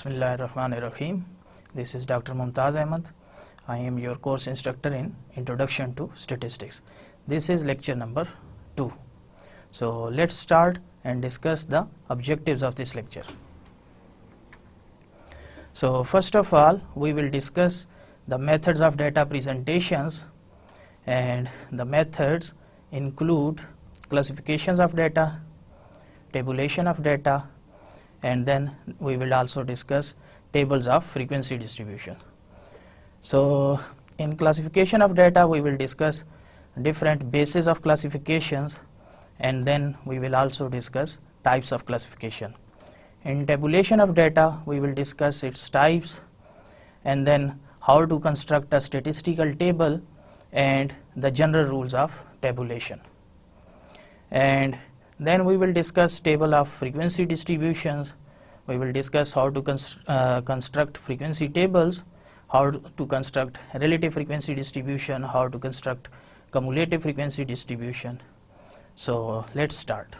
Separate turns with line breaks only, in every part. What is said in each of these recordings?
Bismillahirrahmanirrahim. This is Dr. Mumtaz Ahmed. I am your course instructor in Introduction to Statistics. This is lecture number 2. So let's start and discuss the objectives of this lecture. So first of all, we will discuss the methods of data presentations, and the methods include classifications of data, tabulation of data, and then we will also discuss tables of frequency distribution. So in classification of data, we will discuss different bases of classifications, and then we will also discuss types of classification. In tabulation of data, we will discuss its types, and then how to construct a statistical table and the general rules of tabulation. And then we will discuss table of frequency distributions. We will discuss how to construct frequency tables, how to construct relative frequency distribution, how to construct cumulative frequency distribution. So let's start.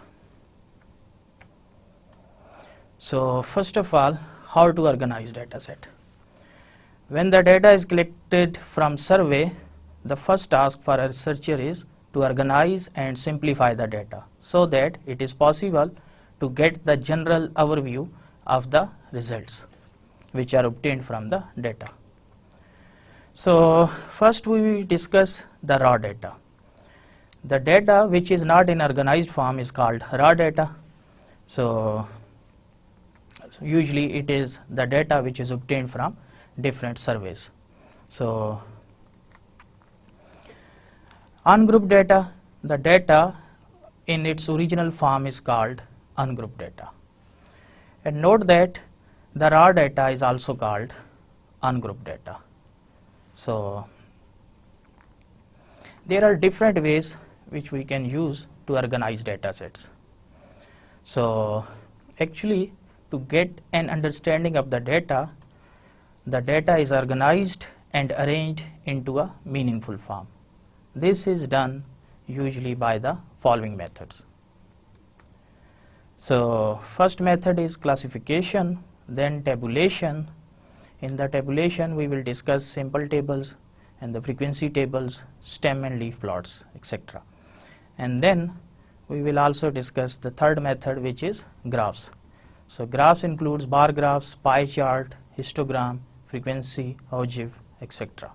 So first of all, how to organize data set. When the data is collected from survey, the first task for a researcher is to organize and simplify the data so that it is possible to get the general overview of the results which are obtained from the data. So first we will discuss the raw data. The data which is not in organized form is called raw data. So usually it is the data which is obtained from different surveys. So ungrouped data, the data in its original form is called ungrouped data. And note that the raw data is also called ungrouped data. So there are different ways which we can use to organize data sets. So actually, to get an understanding of the data is organized and arranged into a meaningful form. This is done usually by the following methods. So first method is classification, then tabulation. In the tabulation, we will discuss simple tables and the frequency tables, stem and leaf plots, etc. And then we will also discuss the third method, which is graphs. So graphs includes bar graphs, pie chart, histogram, frequency, ogive, etc.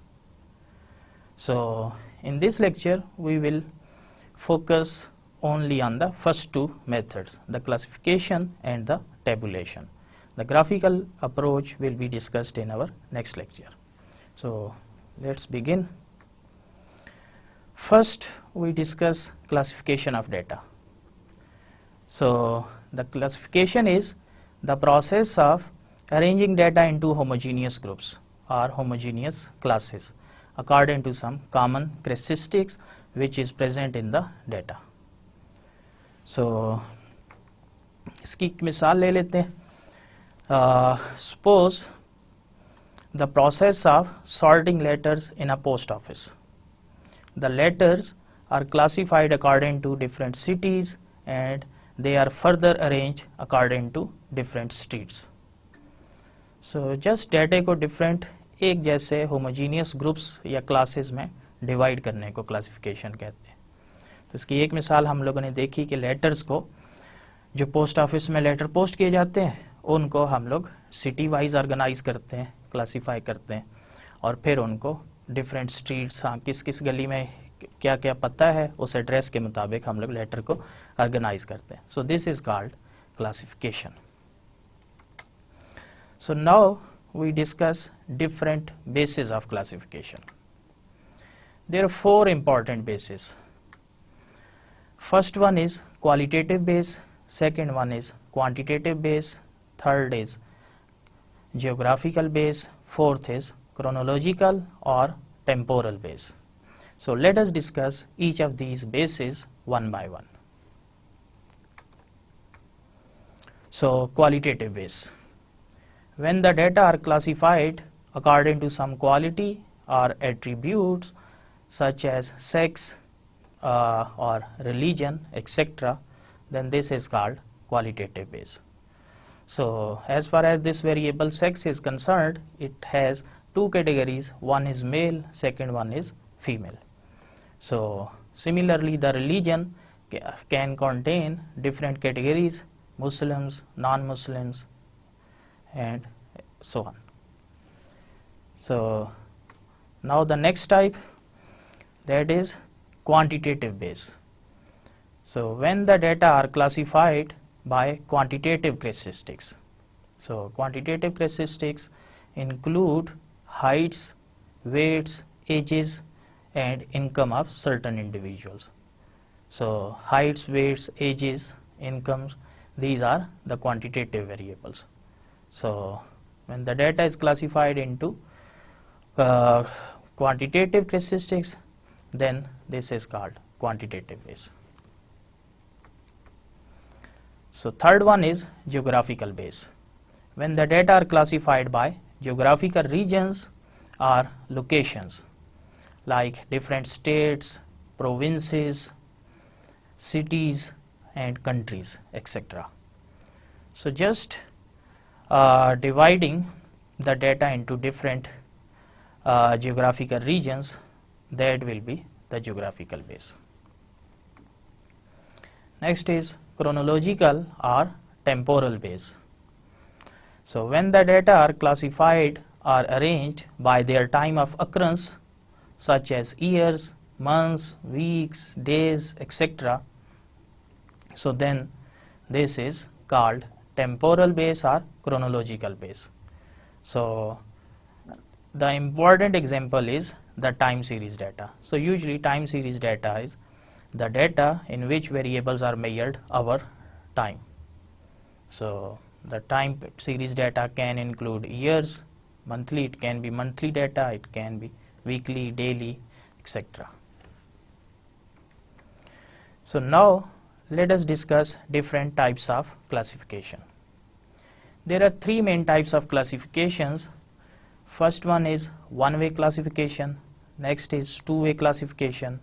So in this lecture, we will focus only on the first two methods, the classification and the tabulation. The graphical approach will be discussed in our next lecture. So let's begin. First, we discuss classification of data. So the classification is the process of arranging data into homogeneous groups or homogeneous classes according to some common characteristics which is present in the data. So इसकी एक मिसाल ले लेते हैं. Suppose the process of sorting letters in a post office. The letters are classified according to different cities and they are further arranged according to different streets. So just data को different एक जैसे homogeneous groups या classes में divide करने को classification कहते हैं. तो इसकी एक मिसाल हम लोगों ने देखी कि लेटर्स को जो पोस्ट ऑफिस में लेटर पोस्ट किए जाते हैं उनको हम लोग सिटी वाइज ऑर्गेनाइज करते हैं, क्लासिफाई करते हैं, और फिर उनको डिफरेंट स्ट्रीट्स, हाँ किस किस गली में क्या क्या पता है उस एड्रेस के मुताबिक हम लोग लेटर को ऑर्गेनाइज करते हैं. सो this is called classification. So now we discuss different bases of classification. There are four important bases. First one is qualitative base, second one is quantitative base, third is geographical base, fourth is chronological or temporal base. So let us discuss each of these bases one by one. So qualitative base. When the data are classified according to some quality or attributes such as sex or religion, etc., then this is called qualitative base. So as far as this variable sex is concerned, it has two categories. One is male, second one is female. So similarly, the religion can contain different categories: Muslims, non-Muslims, and so on. So now the next type, that is quantitative base. So when the data are classified by quantitative characteristics. So quantitative characteristics include heights, weights, ages, and income of certain individuals. So heights, weights, ages, incomes, these are the quantitative variables. So when the data is classified into quantitative characteristics, then this is called quantitative base. So third one is geographical base. When the data are classified by geographical regions or locations, like different states, provinces, cities, and countries, etc. So just dividing the data into different geographical regions, that will be the geographical base. Next is chronological or temporal base. So when the data are classified or arranged by their time of occurrence, such as years, months, weeks, days, etc., so then this is called temporal base or chronological base. So the important example is the time series data. So usually time series data is the data in which variables are measured over time. So the time series data can include years, monthly, it can be monthly data, it can be weekly, daily, etc. So now let us discuss different types of classification. There are three main types of classifications. First one is one-way classification, next is two-way classification,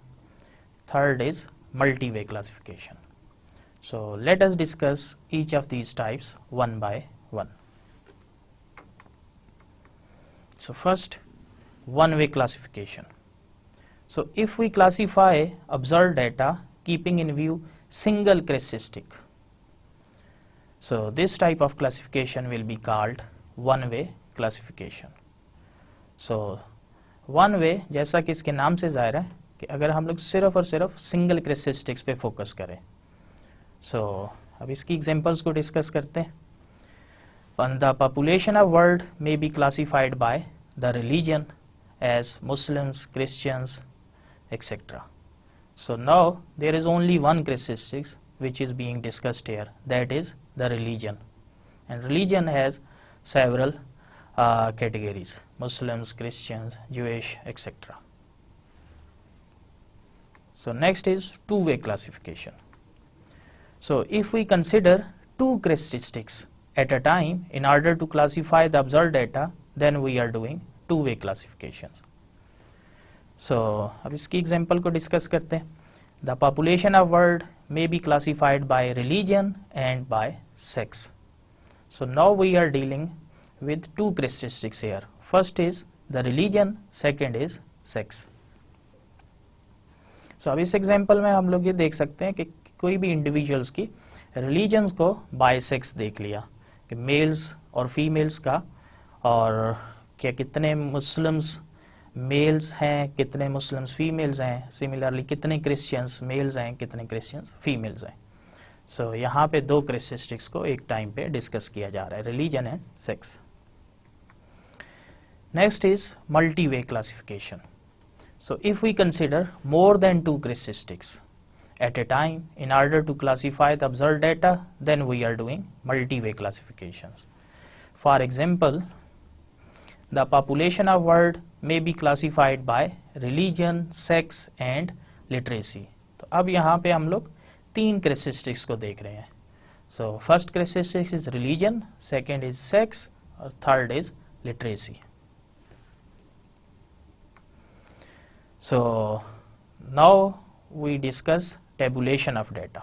third is multi-way classification. So let us discuss each of these types one by one. So first, one-way classification. So if we classify observed data keeping in view single characteristic, so this type of classification will be called one-way classification. So one-way, जैसा कि इसके नाम से ज़ाहिर है कि अगर हम लोग सिर्फ और सिर्फ सिंगल कैरेक्टरिस्टिक्स पे फोकस करें. सो अब इसकी एग्जांपल्स को डिस्कस करते हैं. The population of world may be classified by the religion as Muslims, Christians, etc. So now there is only one characteristics which is being discussed here, that is the religion, and religion has several categories: Muslims, Christians, Jewish, etc. So next is two-way classification. So if we consider two characteristics at a time in order to classify the observed data, then we are doing two-way classifications. So अब इसकी example को discuss करते हैं. The population of world may be classified by religion and by sex. So now we are dealing with two characteristics here. First is the religion, second is sex. So अब इस example में हम लोग ये देख सकते हैं कि कोई भी इंडिविजुअल्स की रिलीजन्स को बाय सेक्स देख लिया कि मेल्स और फीमेल्स का, और क्या कितने मुस्लिम्स मेल्स हैं, कितने मुस्लिम्स फीमेल्स हैं, सिमिलरली कितने क्रिश्चियंस मेल्स हैं, कितने क्रिश्चियंस फीमेल्स हैं. सो यहाँ पे दो कैरेक्टरिस्टिक्स को एक टाइम पे डिस्कस किया जा रहा है, religion and sex. Next is multi way classification. So if we consider more than two characteristics at a time in order to classify the observed data, then we are doing multi-way classifications. For example, the population of world may be classified by religion, sex and literacy. तो अब यहाँ पे हम लोग तीन characteristics को देख रहे हैं. So first characteristic is religion, second is sex और third is literacy. So now we discuss tabulation of data.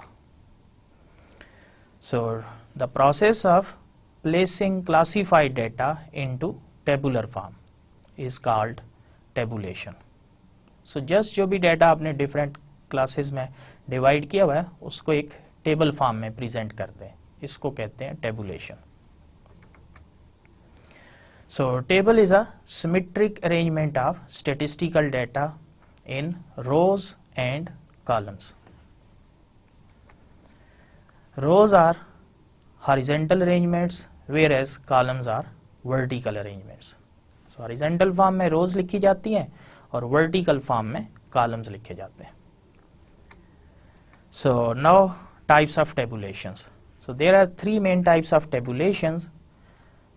So the process of placing classified data into tabular form is called tabulation. So just जो भी data आपने different classes में divide किया हुआ है उसको एक टेबल फॉर्म में प्रेजेंट करते हैं, इसको कहते हैं tabulation. So table is a symmetric arrangement of statistical data in rows and columns. Rows are horizontal arrangements whereas columns are vertical arrangements. So horizontal form में rows लिखी जाती हैं और vertical form में columns लिखे जाते हैं. So now types of tabulations. So there are three main types of tabulations.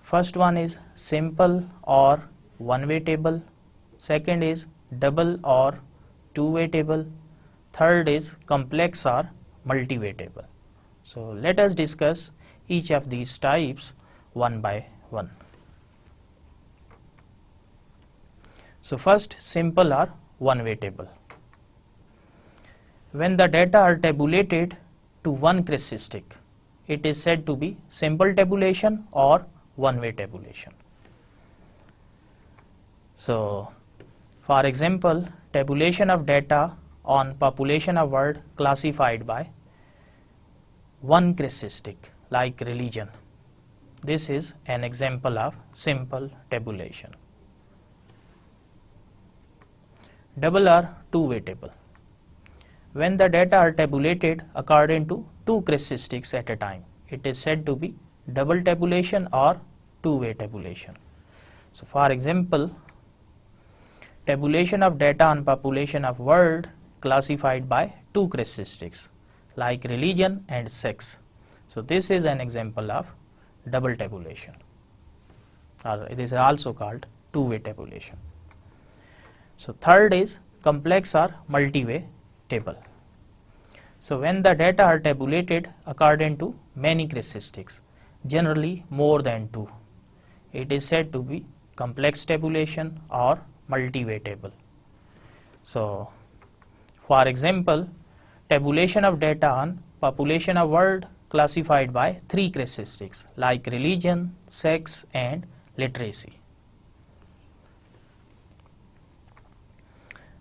First one is simple or one-way table. Second is double or two-way table. Third is complex or multi-way table. So let us discuss each of these types one by one. So first, simple or one-way table. When the data are tabulated to one characteristic, it is said to be simple tabulation or one-way tabulation. So for example, tabulation of data on population of world classified by one characteristic like religion. This is an example of simple tabulation. Double or two-way table. When the data are tabulated according to two characteristics at a time, it is said to be double tabulation or two-way tabulation. So for example, tabulation of data on population of world classified by two characteristics like religion and sex. So this is an example of double tabulation, or it is also called two-way tabulation. So third is complex or multi-way table. So when the data are tabulated according to many characteristics, generally more than two, it is said to be complex tabulation or multi-way table. So for example, tabulation of data on population of world classified by three characteristics like religion, sex and literacy.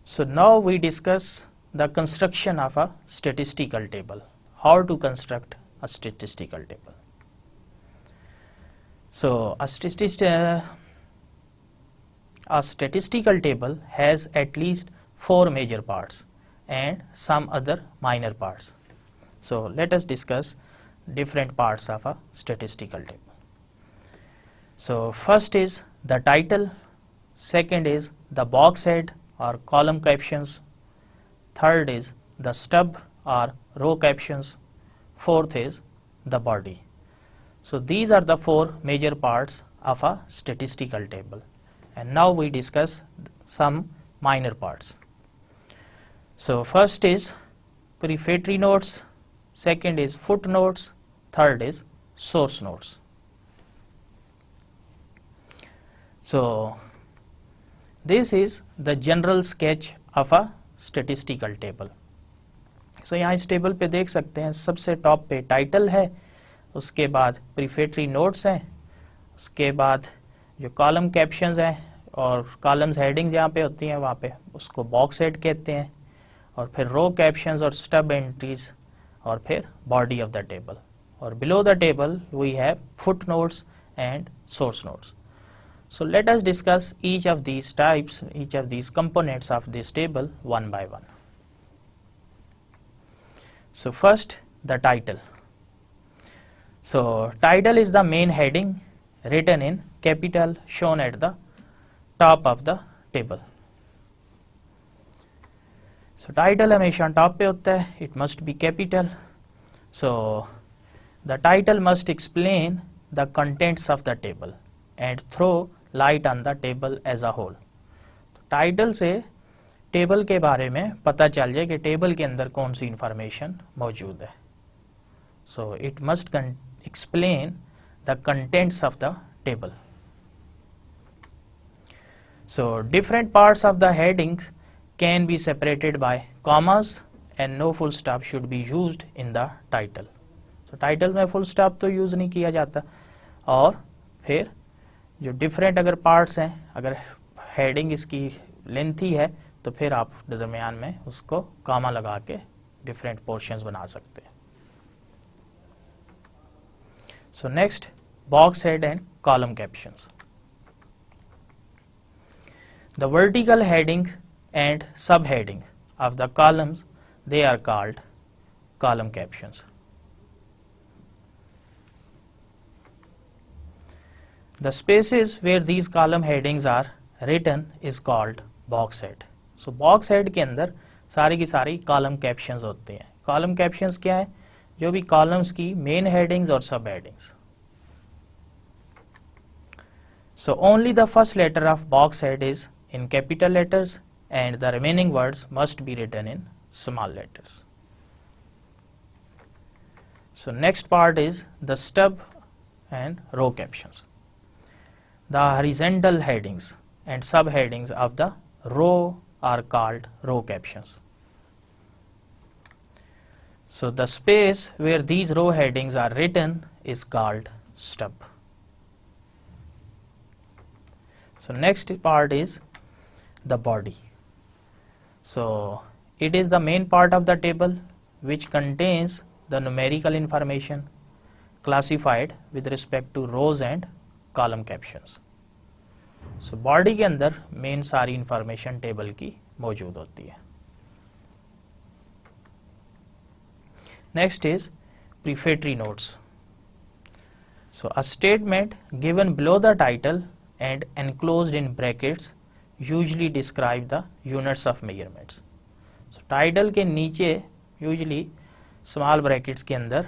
So now we discuss the construction of a statistical table. How to construct a statistical table. So a statistical table has at least four major parts and some other minor parts. So let us discuss different parts of a statistical table. So first is the title, second is the box head or column captions, third is the stub or row captions, fourth is the body. So these are the four major parts of a statistical table, and now we discuss some minor parts. So first is prefatory notes, second is footnotes, third is source notes. So this is the general sketch of a statistical table. So यहाँ इस table पे देख सकते हैं सबसे top पे title है, उसके बाद प्रीफेटरी नोट्स हैं, उसके बाद जो कॉलम कैप्शंस हैं और कॉलम्स हेडिंग्स यहाँ पे होती हैं वहाँ पे उसको बॉक्स हेड कहते हैं, और फिर रो कैप्शंस और स्टब एंट्रीज, और फिर बॉडी ऑफ द टेबल, और below the table we have foot notes and source notes. So let us discuss each of these types, each of these components of this table one by one. So first, the title. So title is the main heading written in capital shown at the top of the table. So title हमेशा top पे होता है, it must be capital. So the title must explain the contents of the table and throw light on the table as a whole. Title से table के बारे में पता चल जाए कि टेबल के अंदर कौन सी इंफॉर्मेशन मौजूद है. So it must explain the contents of the table. So different parts of the headings can be separated by commas and no full stop should be used in the title. So title में full stop तो use नहीं किया जाता, और फिर जो different अगर parts हैं, अगर हेडिंग इसकी लेंथी है तो फिर आप दरमियान में उसको कामा लगा के डिफरेंट पोर्शंस बना सकते हैं. So next, box head and column captions. The vertical heading and subheading of the columns, they are called column captions. The spaces where these column headings are written is called box head. So box head के अंदर सारी की सारी column captions होते हैं. Column captions क्या है? जो भी columns की main headings और sub headings. So only the first letter of box head is in capital letters and the remaining words must be written in small letters. So next part is the stub and row captions. The horizontal headings and subheadings of the row are called row captions. So the space where these row headings are written is called stub. So next part is the body. So it is the main part of the table which contains the numerical information classified with respect to rows and column captions. So body के अंदर main सारी information table की मौजूद होती है. Next is prefatory notes. So a statement given below the title and enclosed in brackets usually describe the units of measurements. So title के नीचे usually small brackets के अंदर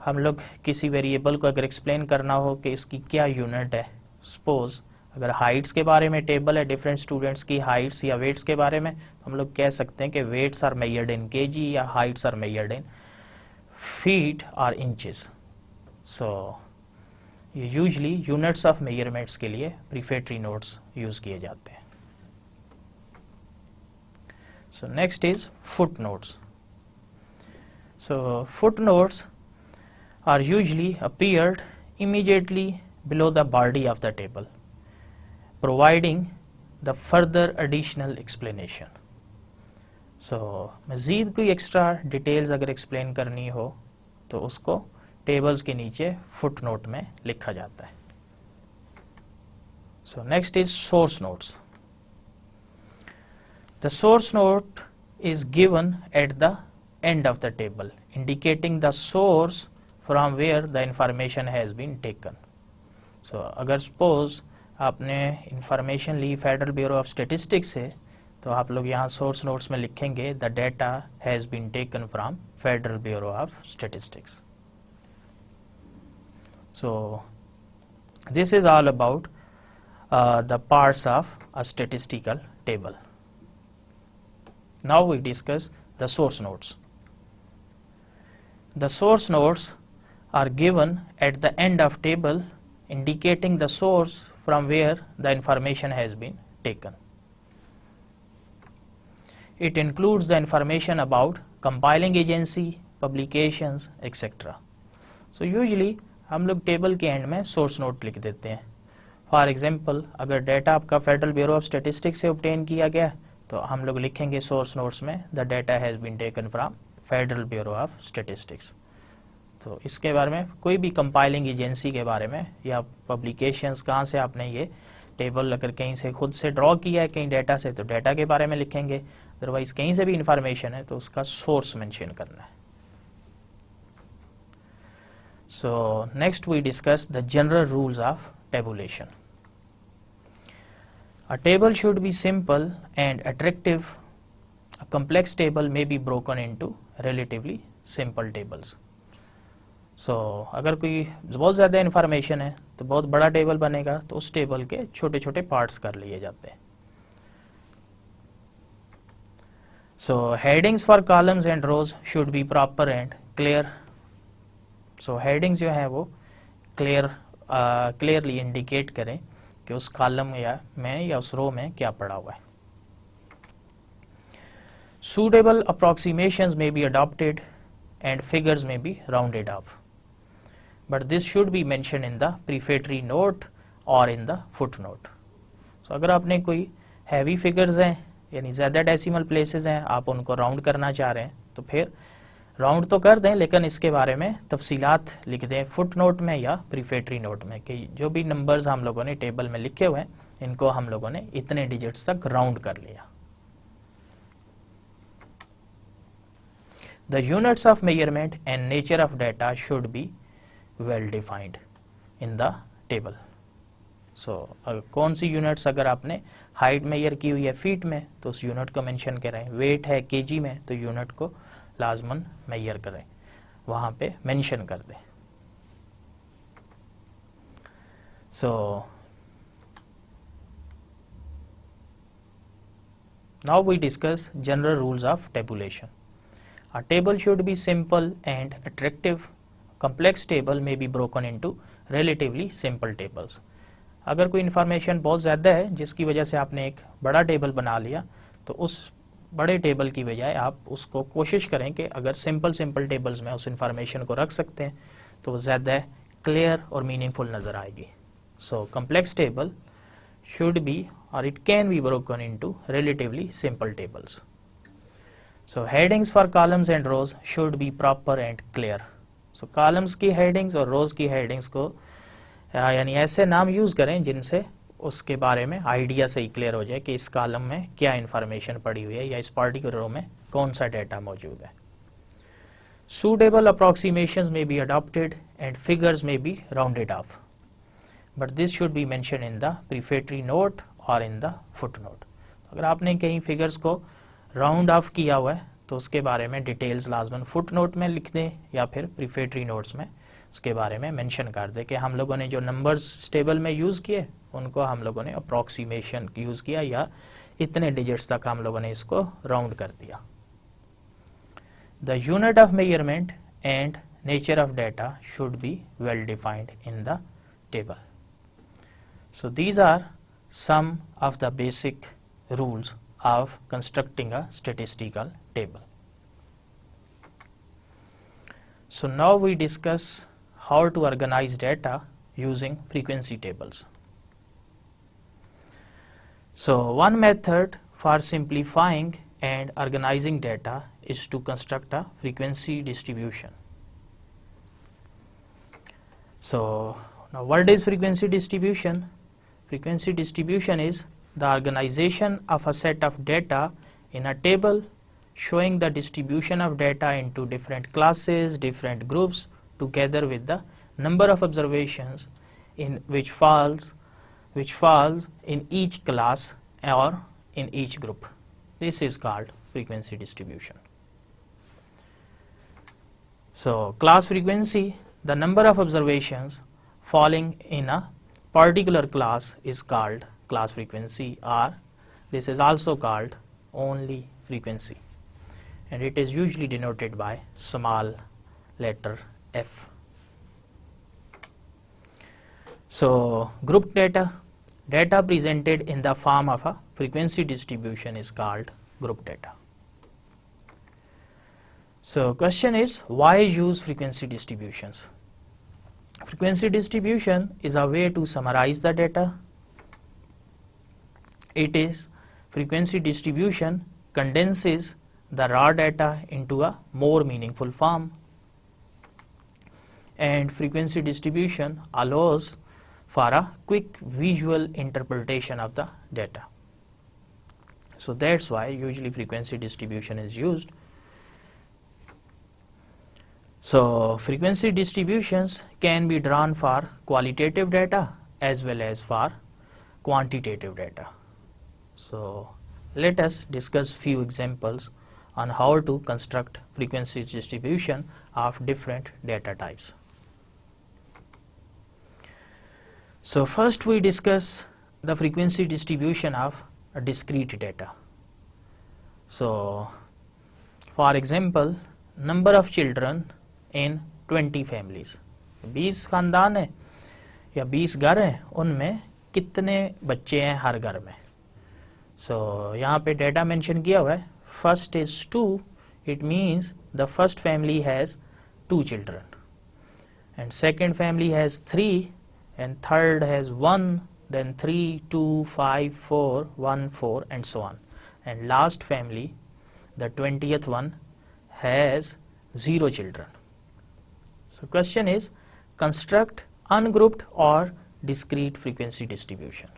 हम लोग किसी वेरिएबल को अगर एक्सप्लेन करना हो कि इसकी क्या यूनिट है, सपोज अगर हाइट्स के बारे में टेबल है, डिफरेंट स्टूडेंट्स की हाइट्स या वेट्स के बारे में, तो हम लोग कह सकते हैं कि weights are measured in KG या heights are measured in feet और इंचेस. सो ये यूजली यूनिट्स ऑफ मेजरमेंट्स के लिए प्रीफेटरी नोट्स यूज किए जाते हैं. So next is foot notes. So foot notes are usually appeared immediately below the body of the table, providing the further additional explanation. So मज़ीद कोई extra details अगर explain करनी हो तो उसको tables के नीचे footnote में लिखा जाता है. So next is source notes. The source note is given at the end of the table, indicating the source from where the information has been taken. So अगर suppose आपने information ली federal bureau of statistics से, तो आप लोग यहाँ source notes में लिखेंगे the data has been taken from federal bureau of statistics. So this is all about the parts of a statistical table. Now we discuss the source notes. The source notes are given at the end of table, indicating the source from where the information has been taken. It includes the information about compiling agency, publications, etc. So usually हम लोग table के and में source note लिख देते हैं. For example अगर data आपका federal bureau of statistics से ऑब्टेन किया गया तो हम लोग लिखेंगे सोर्स नोट्स में the data has been taken from federal bureau of statistics. तो इसके बारे में कोई भी कंपाइलिंग एजेंसी के बारे में या पब्लिकेशंस कहाँ से आपने ये टेबल अगर कहीं से खुद से ड्रॉ किया है कहीं डेटा से तो डेटा के बारे में लिखेंगे, अदरवाइज कहीं से भी इंफॉर्मेशन है तो उसका सोर्स मेंशन करना है. So next we discuss the general rules of tabulation. A table should be simple and attractive. A complex table may be broken into relatively simple tables. So अगर कोई बहुत ज़्यादा इन्फॉर्मेशन है तो बहुत बड़ा टेबल बनेगा, तो उस टेबल के छोटे छोटे पार्ट्स कर लिए जाते हैं. So headings for columns and rows should be proper and clear. So headings जो है वो clearly indicate करें कि उस कॉलम या उस रो में क्या पड़ा हुआ है. Suitable approximations may be adopted and figures may be rounded off. but this should be mentioned in the prefatory note or in the footnote. So अगर आपने कोई हैवी फिगर्स हैं यानी ज़्यादा डेसिमल प्लेसेस हैं, आप उनको राउंड करना चाह रहे हैं, तो फिर राउंड तो कर दें लेकिन इसके बारे में तफसीलात लिख दें फुट नोट में या प्रीफेटरी नोट में कि जो भी नंबर्स हम लोगों ने टेबल में लिखे हुए हैं इनको हम लोगों ने इतने डिजिट्स तक राउंड कर लिया. The units of measurement and nature of data should be well defined in the table. So कौन सी यूनिट्स, अगर आपने हाइट मेजर की हुई है फीट में तो उस यूनिट को मेंशन करें, वेट है केजी में तो यूनिट को लाजमन मेजर करें, वहाँ पे मेंशन कर दें. So now we discuss general rules of tabulation. A table should be simple and attractive. Complex table may be broken into relatively simple tables. अगर कोई इन्फॉर्मेशन बहुत ज़्यादा है जिसकी वजह से आपने एक बड़ा टेबल बना लिया तो उस बड़े टेबल की बजाय आप उसको कोशिश करें कि अगर सिंपल टेबल्स में उस इन्फॉर्मेशन को रख सकते हैं तो वो ज़्यादा क्लियर और मीनिंगफुल नज़र आएगी. So complex table should be और it can be broken into relatively simple tables. So headings for columns and rows should be proper and clear. So columns की हेडिंग्स और रोज की हेडिंग्स को यानी ऐसे नाम यूज़ करें जिनसे उसके बारे में आइडिया से ही क्लियर हो जाए कि इस कॉलम में क्या इन्फॉर्मेशन पड़ी हुई है या इस पार्टिकुलर रो में कौन सा डेटा मौजूद है. Suitable approximations may be adopted and figures may be rounded off, but this should be mentioned in the prefatory note or in the footnote. अगर आपने कहीं फिगर्स को राउंड ऑफ किया हुआ है तो उसके बारे में डिटेल्स लाजमन फुटनोट में लिख दें या फिर प्रीफेटरी नोट्स में उसके बारे में मेंशन कर दें कि हम लोगों ने जो नंबर्स टेबल में यूज़ किए उनको हम लोगों ने अप्रॉक्सीमेशन यूज़ किया या इतने डिजिट्स तक हम लोगों ने इसको राउंड कर दिया. The unit of measurement and nature of data should be well defined in the table. So these are some of the basic rules of constructing a statistical table. So now we discuss how to organize data using frequency tables. So one method for simplifying and organizing data is to construct a frequency distribution. So now what is frequency distribution? Frequency distribution is the organization of a set of data in a table showing the distribution of data into different classes, different groups, together with the number of observations in which falls in each class or in each group. This is called frequency distribution. So class frequency, the number of observations falling in a particular class is called class frequency, or this is also called only frequency, and it is usually denoted by small letter f. So group data presented in the form of a frequency distribution is called group data. So question is, why use frequency distributions? Frequency distribution is a way to summarize the data. It is frequency distribution condenses the raw data into a more meaningful form, and frequency distribution allows for a quick visual interpretation of the data. So that's why usually frequency distribution is used. So frequency distributions can be drawn for qualitative data as well as for quantitative data. So let us discuss few examples on how to construct frequency distribution of different data types. So first we discuss the frequency distribution of a discrete data. So for example, number of children in 20 families, 20 खानदान है या 20 घर हैं, उनमें कितने बच्चे हैं हर घर में. So यहाँ पे डेटा मेंशन किया हुआ है. First is 2, it means the first family has 2 children. and second family has 3 and third has 1, then 3, 2, 5, 4, 1, 4 and so on, and last family, the 20th one, has 0 children. So question is, construct ungrouped or discrete frequency distribution.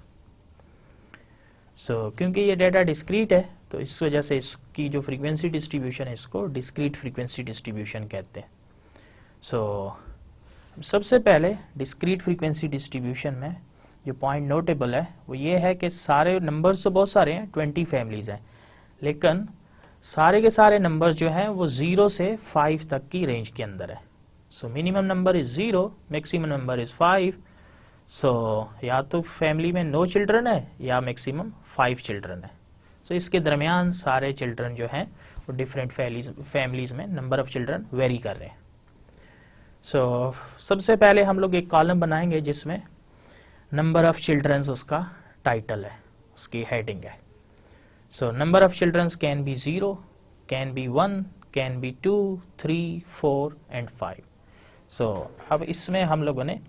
So क्योंकि ये data discrete है तो इस वजह से इसकी जो frequency distribution है इसको डिस्क्रीट फ्रीक्वेंसी डिस्ट्रीब्यूशन कहते हैं. सो सबसे पहले डिस्क्रीट फ्रीक्वेंसी डिस्ट्रीब्यूशन में जो पॉइंट नोटेबल है वो ये है कि सारे नंबर्स तो बहुत सारे हैं, 20 फैमिलीज हैं, लेकिन सारे के सारे नंबर्स जो हैं वो 0 से 5 तक की रेंज के अंदर है. So minimum number is 0, maximum number is 5. सो या तो फैमिली में नो चिल्ड्रन है या मैक्सिमम 5 चिल्ड्रन है. सो इसके दरमियान सारे चिल्ड्रन जो हैं वो डिफरेंट फैमिलीज में नंबर ऑफ़ चिल्ड्रन वेरी कर रहे हैं. सो सबसे पहले हम लोग एक कॉलम बनाएंगे जिसमें नंबर ऑफ़ चिल्ड्रंस उसका टाइटल है, उसकी हेडिंग है. So number of childrens can be 0, can be 1, can be 2, 3, 4 and 5. So अब इसमें हम लोगों ने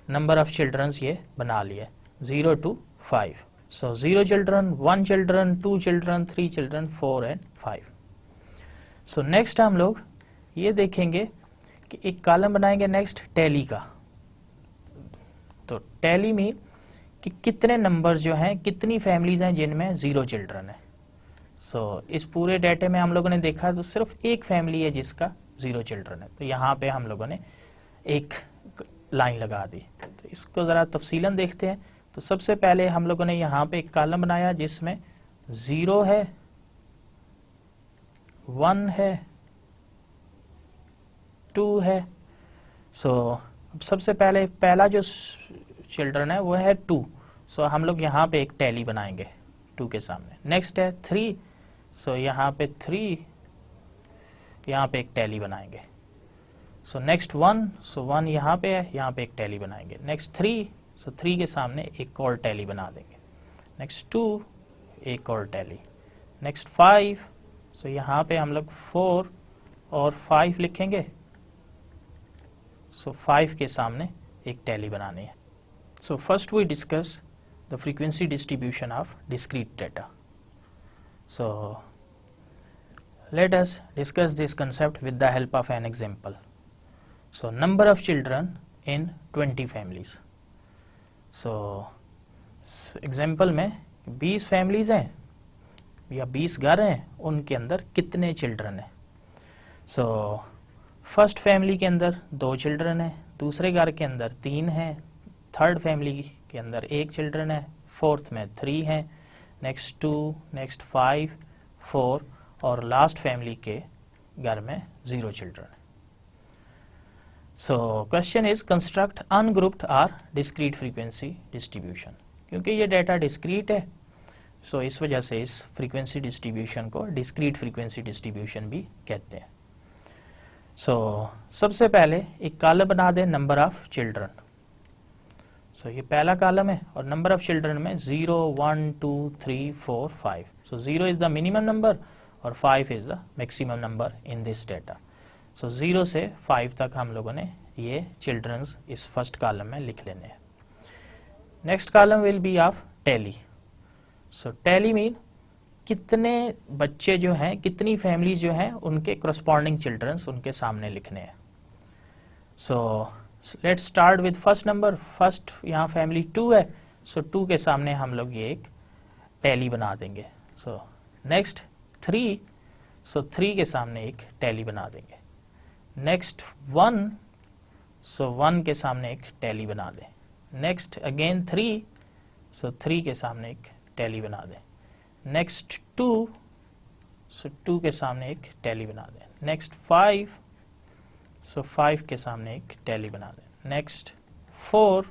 नंबर ऑफ़ चिल्ड्रंस ये बना लिए 0 to 5. So 0 children, 1 children, 2 children, 3 children, 4 and 5. So next हम लोग ये देखेंगे कि एक कॉलम बनाएंगे नेक्स्ट टैली का. तो टैली में कि कितने नंबर्स जो हैं, कितनी फैमिलीज हैं जिनमें 0 चिल्ड्रन है. सो इस पूरे डाटे में हम लोगों ने देखा तो सिर्फ एक फैमिली है जिसका 0 चिल्ड्रन है. तो यहाँ पे हम लोगों ने एक लाइन लगा दी. तो इसको ज़रा तफसीलन देखते हैं. तो सबसे पहले हम लोगों ने यहाँ पे एक कॉलम बनाया जिसमें 0 है, 1 है, 2 है. सो सबसे पहले पहला जो चिल्ड्रन है वो है 2. सो हम लोग यहाँ पे एक टैली बनाएंगे 2 के सामने. नेक्स्ट है 3. सो यहाँ पे 3, यहाँ पे एक टैली बनाएंगे. सो नेक्स्ट 1, सो 1 यहाँ पे है, यहाँ पे एक टैली बनाएंगे. नेक्स्ट 3, सो 3 के सामने एक और टैली बना देंगे. नेक्स्ट 2, एक और टैली. नेक्स्ट 5, सो यहाँ पे हम लोग 4 और 5 लिखेंगे. सो 5 के सामने एक टैली बनानी है. So first we discuss the frequency distribution of discrete data. So let us discuss this concept with the help of an example. So number of children in 20 families. So example में 20 families हैं या 20 घर हैं, उनके अंदर कितने children हैं. सो first family के अंदर 2 चिल्ड्रन हैं, दूसरे घर के अंदर 3 हैं, थर्ड फैमिली के अंदर 1 चिल्ड्रन है, फोर्थ में 3 हैं, नेक्स्ट 2, नेक्स्ट 5, 4 और लास्ट फैमिली के घर में 0 children. So question is construct ungrouped और डिस्क्रीट फ्रीक्वेंसी डिस्ट्रीब्यूशन. क्योंकि ये डाटा डिस्क्रीट है सो इस वजह से इस फ्रीक्वेंसी डिस्ट्रीब्यूशन को डिस्क्रीट फ्रीक्वेंसी डिस्ट्रीब्यूशन भी कहते हैं. सो सबसे पहले एक कॉलम बना दें नंबर ऑफ चिल्ड्रन. सो ये पहला कॉलम है और नंबर ऑफ चिल्ड्रन में 0, 1, 2, 3, 4, 5. So 0 is the minimum number और 5 is the maximum number in this data. So 0 से 5 तक हम लोगों ने ये चिल्ड्रंस इस फर्स्ट कॉलम में लिख लेने हैं. Next column will be of tally. So tally mean कितने बच्चे जो हैं, कितनी फैमिलीज जो हैं उनके करस्पॉन्डिंग चिल्ड्रंस उनके सामने लिखने हैं. So let's start with first number. First यहाँ फैमिली 2 है. सो 2 के सामने हम लोग ये एक टैली बना देंगे. सो नेक्स्ट 3, सो 3 के सामने एक टैली बना देंगे. नेक्स्ट 1, सो 1 के सामने एक टैली बना दें. नेक्स्ट अगेन 3, सो 3 के सामने एक टैली बना दें. नेक्स्ट 2, सो 2 के सामने एक टैली बना दें. नेक्स्ट 5, सो 5 के सामने एक टैली बना दें. नेक्स्ट 4,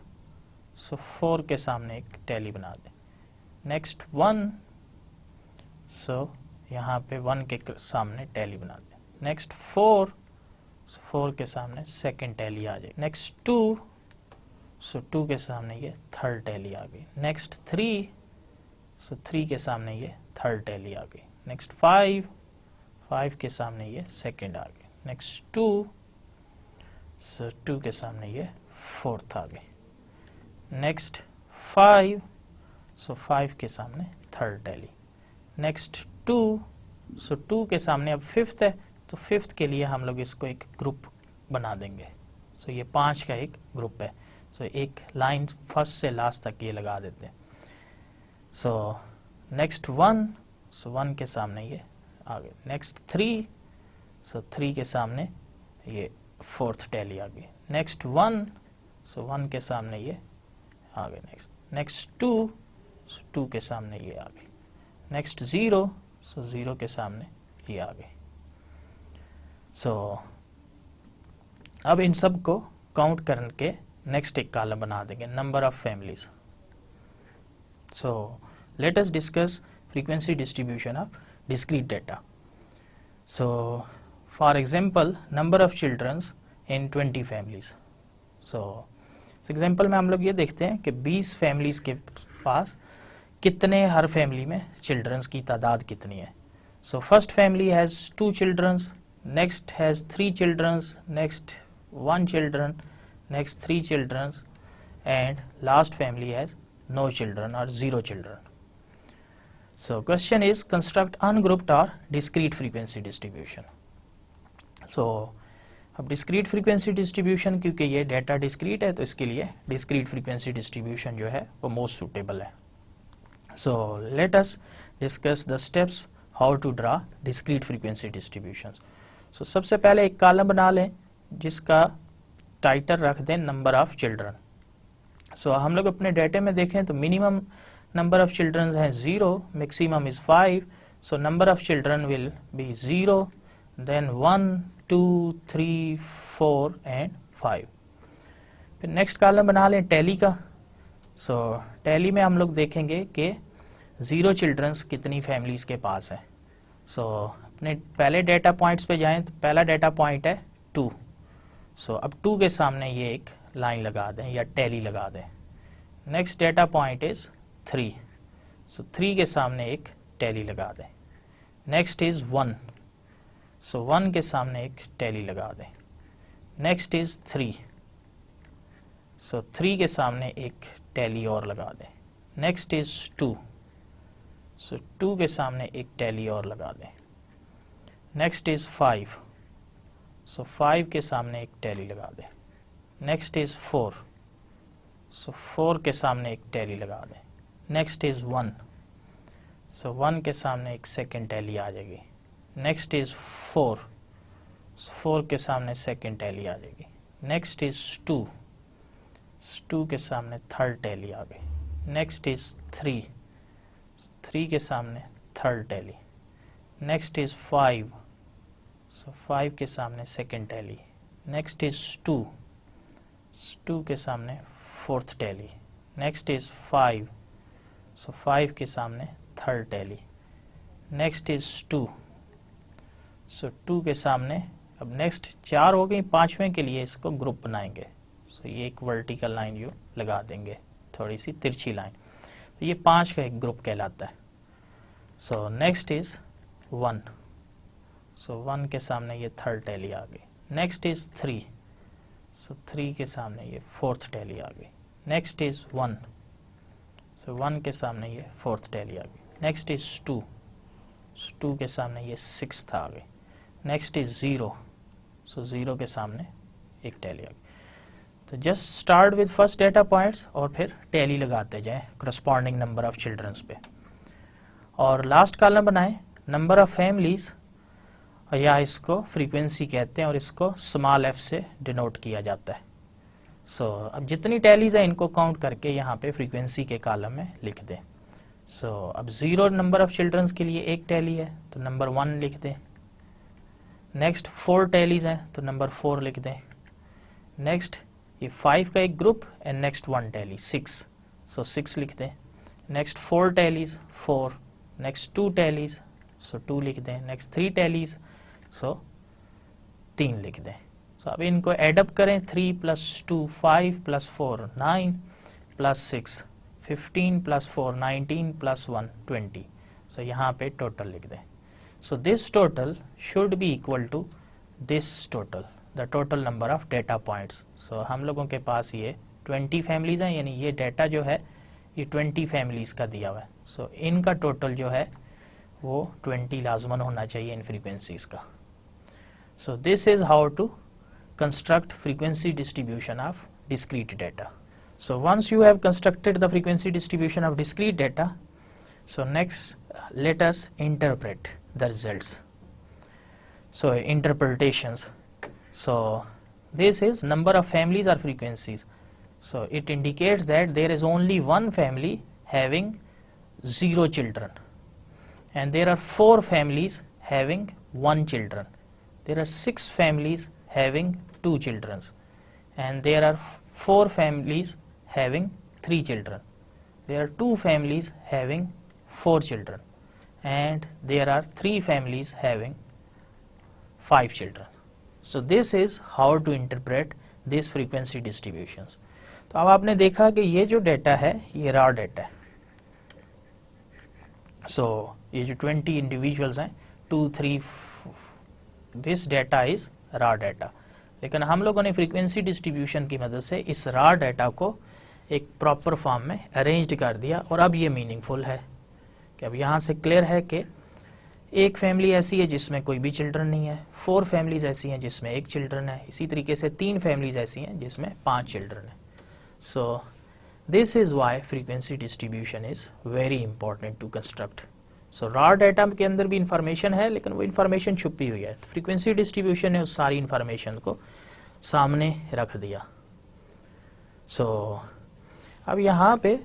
सो 4 के सामने एक टैली बना दें. नेक्स्ट 1, सो यहाँ पे 1 के सामने टैली बना दें. नेक्स्ट 4, सो 4 के सामने सेकंड टैली आ जाए. नेक्स्ट 2, सो 2 के सामने ये थर्ड टैली आ गई. नेक्स्ट 3, सो 3 के सामने ये थर्ड टैली आ गई. नेक्स्ट 5, 5 के सामने ये सेकंड आ गई. नेक्स्ट 2, सो 2 के सामने ये 4th आ गई। नेक्स्ट 5, सो 5 के सामने 3rd टैली। नेक्स्ट 2, सो 2 के सामने अब 5th है, तो 5th के लिए हम लोग इसको एक ग्रुप बना देंगे। सो ये 5 का एक ग्रुप है। सो एक लाइन फर्स्ट से लास्ट तक ये लगा देते हैं। सो नेक्स्ट 1, सो 1 के सामने ये आ गए। नेक्स्ट 3, सो 3 के सामने ये 4th टैली आ गई। नेक्स्ट 1, सो 1 के सामने ये आ गए। नेक्स्ट 2, सो 2 के सामने ये आ गई। नेक्स्ट 0, सो 0 के सामने ये आ गई। सो अब इन सब को काउंट करके नेक्स्ट एक कॉलम बना देंगे, number of families. So let us discuss frequency distribution of discrete data. So for example, number of children in 20 families. So इस एग्जाम्पल में हम लोग ये देखते हैं कि 20 फैमिलीज के पास कितने, हर फैमिली में चिल्ड्रंस की तादाद कितनी है। So first family has 2 childrens, next has 3 childrens, next 1 children, next 3 childrens, and last family has no children or 0 children. So question is construct ungrouped or discrete frequency distribution. So अब discrete frequency distribution, क्योंकि ये data discrete है तो इसके लिए discrete frequency distribution जो है वो most suitable है। So let us discuss the steps how to draw discrete frequency distributions. So सबसे पहले एक कॉलम बना लें जिसका टाइटल रख दें नंबर ऑफ चिल्ड्रन। सो हम लोग अपने डेटे में देखें तो मिनिमम नंबर ऑफ चिल्ड्रन है 0, maximum is 5, so number of children will be 0, then 1, 2, 3, 4 and 5। फिर नेक्स्ट कॉलम बना लें टैली का। सो टैली में हम लोग देखेंगे कि 0 चिल्ड्रंस कितनी फैमिलीज के पास हैं। सो अपने पहले डेटा पॉइंट्स पे जाएं तो पहला डेटा पॉइंट है 2। सो अब 2 के सामने ये एक लाइन लगा दें या टैली लगा दें। नेक्स्ट डेटा पॉइंट इज 3, सो 3 के सामने एक टैली लगा दें। नेक्स्ट इज 1, सो 1 के सामने एक टैली लगा दें। नेक्स्ट इज 3, सो 3 के सामने एक टैली और लगा दें। नेक्स्ट इज 2, सो 2 के सामने एक टैली और लगा दें। नेक्स्ट इज 5, सो 5 के सामने एक टैली लगा दें। नेक्स्ट इज 4, सो 4 के सामने एक टैली लगा दें। नेक्स्ट इज 1, सो 1 के सामने एक सेकंड टैली आ जाएगी। नेक्स्ट इज 4, सो 4 के सामने सेकंड टैली आ जाएगी। नेक्स्ट इज 2, 2 के सामने थर्ड टैली आ गई। नेक्स्ट इज 3, 3 के सामने थर्ड टैली। नेक्स्ट इज 5, सो 5 के सामने सेकंड टैली। नेक्स्ट इज 2, 2 के सामने 4th टैली। नेक्स्ट इज 5, सो 5 के सामने थर्ड टैली। नेक्स्ट इज 2, सो 2 के सामने, अब नेक्स्ट 4 हो गई, 5वें के लिए इसको ग्रुप बनाएंगे। सो ये एक वर्टिकल लाइन यू लगा देंगे, थोड़ी सी तिरछी लाइन, तो ये 5 का एक ग्रुप कहलाता है। सो नेक्स्ट इज 1, सो 1 के सामने ये थर्ड टैली आ गई। नेक्स्ट इज 3, सो 3 के सामने ये 4th टैली आ गई। नेक्स्ट इज 1, सो 1 के सामने ये 4th टैली आ गई। नेक्स्ट इज 2, 2 के सामने ये 6th आ गई। नेक्स्ट इज 0, सो 0 के सामने एक टैली आ गई। तो just start with first data points और फिर टैली लगाते जाएं करस्पॉन्डिंग नंबर ऑफ चिल्ड्रंस पे। और लास्ट कॉलम बनाएं नंबर ऑफ फैमिलीज, या इसको फ्रीक्वेंसी कहते हैं और इसको स्मॉल f से डिनोट किया जाता है। सो अब जितनी टैलीज हैं इनको काउंट करके यहाँ पे फ्रीक्वेंसी के कॉलम में लिख दें। सो अब 0 नंबर ऑफ चिल्ड्रंस के लिए एक टैली है तो नंबर 1 लिख दें। नेक्स्ट 4 टैलीज हैं तो नंबर 4 लिख दें। नेक्स्ट ये 5 का एक ग्रुप एंड नेक्स्ट 1 टैली 6, सो 6 लिख दें। नेक्स्ट 4 टैलीज 4, नेक्स्ट 2 टैलीज, सो 2 लिख दें। नेक्स्ट 3 टैलीज, सो 3 लिख दें। सो अब इनको एडअप करें, 3 + 2 5 + 4 9 + 6 15 + 4 19 + 1 20। सो यहाँ पे टोटल लिख दें। So this total should be equal to this total, the total number of data points. So हम लोगों के पास ये 20 फैमिलीज हैं, यानी ये डेटा जो है ये 20 फैमिलीज का दिया हुआ है। सो इनका टोटल जो है वो 20 लाजमन होना चाहिए इन फ्रीक्वेंसीज का। So this is how to construct frequency distribution of discrete data. So once you have constructed the frequency distribution of discrete data, so next let us interpret the results. So interpretations. So this is number of families or frequencies. So it indicates that there is only one family having 0 children, and there are 4 families having 1 children. There are 6 families having 2 children, and there are 4 families having 3 children. There are 2 families having 4 children, and there are 3 families having 5 children. So this is how to interpret these frequency distributions. तो अब आपने देखा कि ये जो data है ये raw data है। So ये जो 20 इंडिविजुअल्स हैं 2, 3, this data is raw data. लेकिन हम लोगों ने फ्रीक्वेंसी डिस्ट्रीब्यूशन की मदद से इस रॉ डेटा को एक प्रॉपर फॉर्म में अरेंज्ड कर दिया, और अब ये मीनिंगफुल है कि अब यहाँ से क्लियर है कि एक फैमिली ऐसी है जिसमें कोई भी चिल्ड्रन नहीं है, 4 फैमिलीज ऐसी हैं जिसमें 1 चिल्ड्रन है, इसी तरीके से 3 फैमिलीज ऐसी हैं जिसमें 5 चिल्ड्रन है। So this is why frequency distribution is very important to construct. So raw data के अंदर भी इंफॉर्मेशन है, लेकिन वो इंफॉर्मेशन छुपी हुई है। तो फ्रीक्वेंसी डिस्ट्रीब्यूशन ने उस सारी इंफॉर्मेशन को सामने रख दिया। सो अब यहाँ पे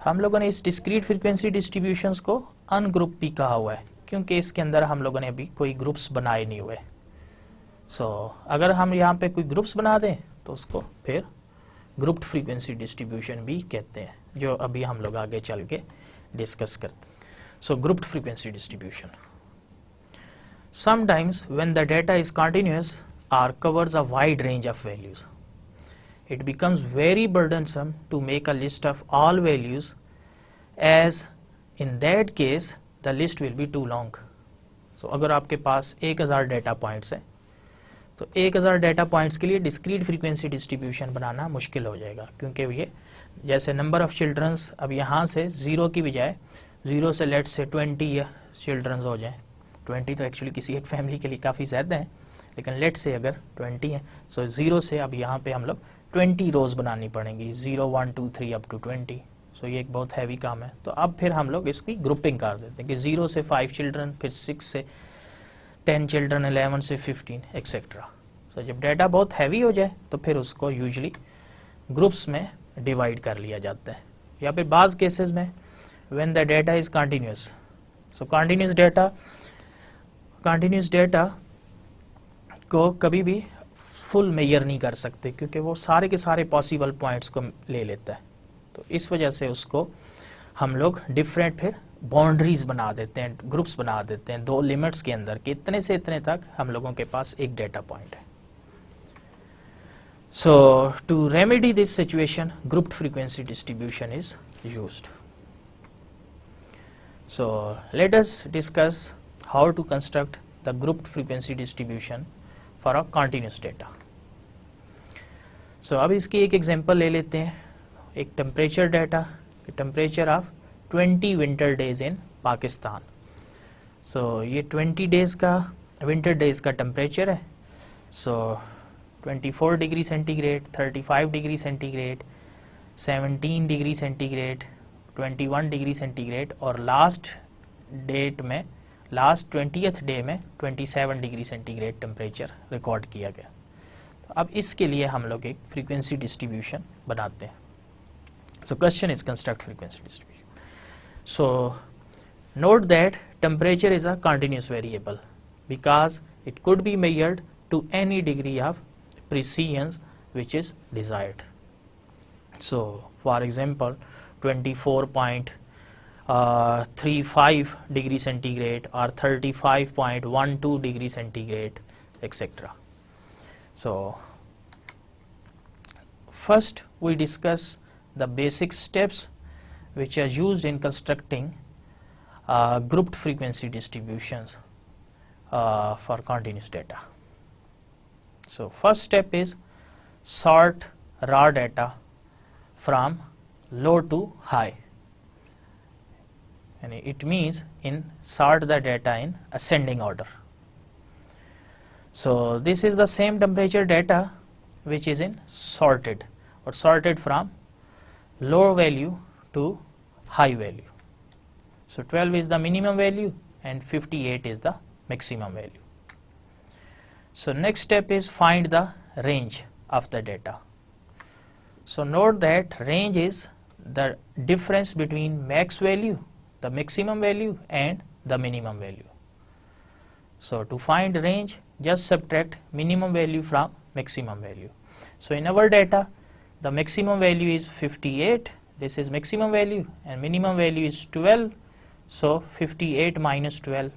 हम लोगों ने इस डिस्क्रीट फ्रीक्वेंसी डिस्ट्रीब्यूशंस को अनग्रुप भी कहा हुआ है, क्योंकि इसके अंदर हम लोगों ने अभी कोई ग्रुप्स बनाए नहीं हुए। सो अगर हम यहाँ पे कोई ग्रुप्स बना दें तो उसको फिर ग्रुप्ड फ्रीक्वेंसी डिस्ट्रीब्यूशन भी कहते हैं, जो अभी हम लोग आगे चल के डिस्कस करते हैं। So grouped frequency distribution. Sometimes when the data is continuous or covers a wide range of values, it becomes very burdensome to make a list of all values, as in that case the list will be too long. So अगर आपके पास 1000 data points हैं तो 1000 data points के लिए discrete frequency distribution बनाना मुश्किल हो जाएगा, क्योंकि ये जैसे नंबर ऑफ चिल्ड्रंस अब यहाँ से 0 की बजाय 0 से लेट से 20 चिल्ड्रंस हो जाएं। 20 तो एक्चुअली किसी एक फैमिली के लिए काफ़ी ज़्यादा है, लेकिन लेट से अगर 20 है, सो 0 से अब यहाँ पे हम लोग 20 रोज़ बनानी पड़ेंगी, 0, 1, 2, 3 अप टू 20। सो ये एक बहुत हैवी काम है। तो अब फिर हम लोग इसकी ग्रुपिंग कर देते हैं कि 0 से 5 चिल्ड्रन, फिर 6 से 10 चिल्ड्रन, 11 से 15 एक्सेट्रा। सो जब डाटा बहुत हैवी हो जाए तो फिर उसको यूजली ग्रुप्स में डिवाइड कर लिया जाता है, या फिर बाज़ केसेस में when the data is continuous. So continuous data को कभी भी फुल मेजर नहीं कर सकते, क्योंकि वो सारे के सारे पॉसिबल पॉइंट्स को ले लेता है। तो इस वजह से उसको हम लोग डिफरेंट फिर बाउंड्रीज बना देते हैं, ग्रुप्स बना देते हैं 2 लिमिट्स के अंदर कि इतने से इतने तक हम लोगों के पास एक डेटा पॉइंट है। So to remedy this situation grouped frequency distribution is used. So let us discuss how to construct the grouped frequency distribution for a continuous data. So अब इसकी एक एग्जांपल ले लेते हैं, एक temperature data, temperature of 20 winter days in Pakistan. So ये 20 days का winter days का टेम्परेचर है। So 24 degree centigrade, 35 degree centigrade, 17 degree centigrade, 21 degree centigrade, और लास्ट 20th डे में 27 डिग्री सेंटीग्रेड टेम्परेचर रिकॉर्ड किया गया। तो अब इसके लिए हम लोग एक फ्रीक्वेंसी डिस्ट्रीब्यूशन बनाते हैं। So question is construct frequency distribution. So note that temperature is a continuous variable because it could be measured to any degree of precision which is desired. So for example 24.35 degree centigrade or 35.12 degree centigrade, etc. So first we discuss the basic steps which are used in constructing grouped frequency distributions for continuous data. So first step is sort raw data from low to high, and it means in sort the data in ascending order. So this is the same temperature data which is in sorted or sorted from low value to high value. So 12 is the minimum value and 58 is the maximum value. So next step is find the range of the data. So note that range is the difference between max value, the maximum value, and the minimum value. So to find range, just subtract minimum value from maximum value. So in our data, the maximum value is 58, this is maximum value, and minimum value is 12. So 58 minus 12,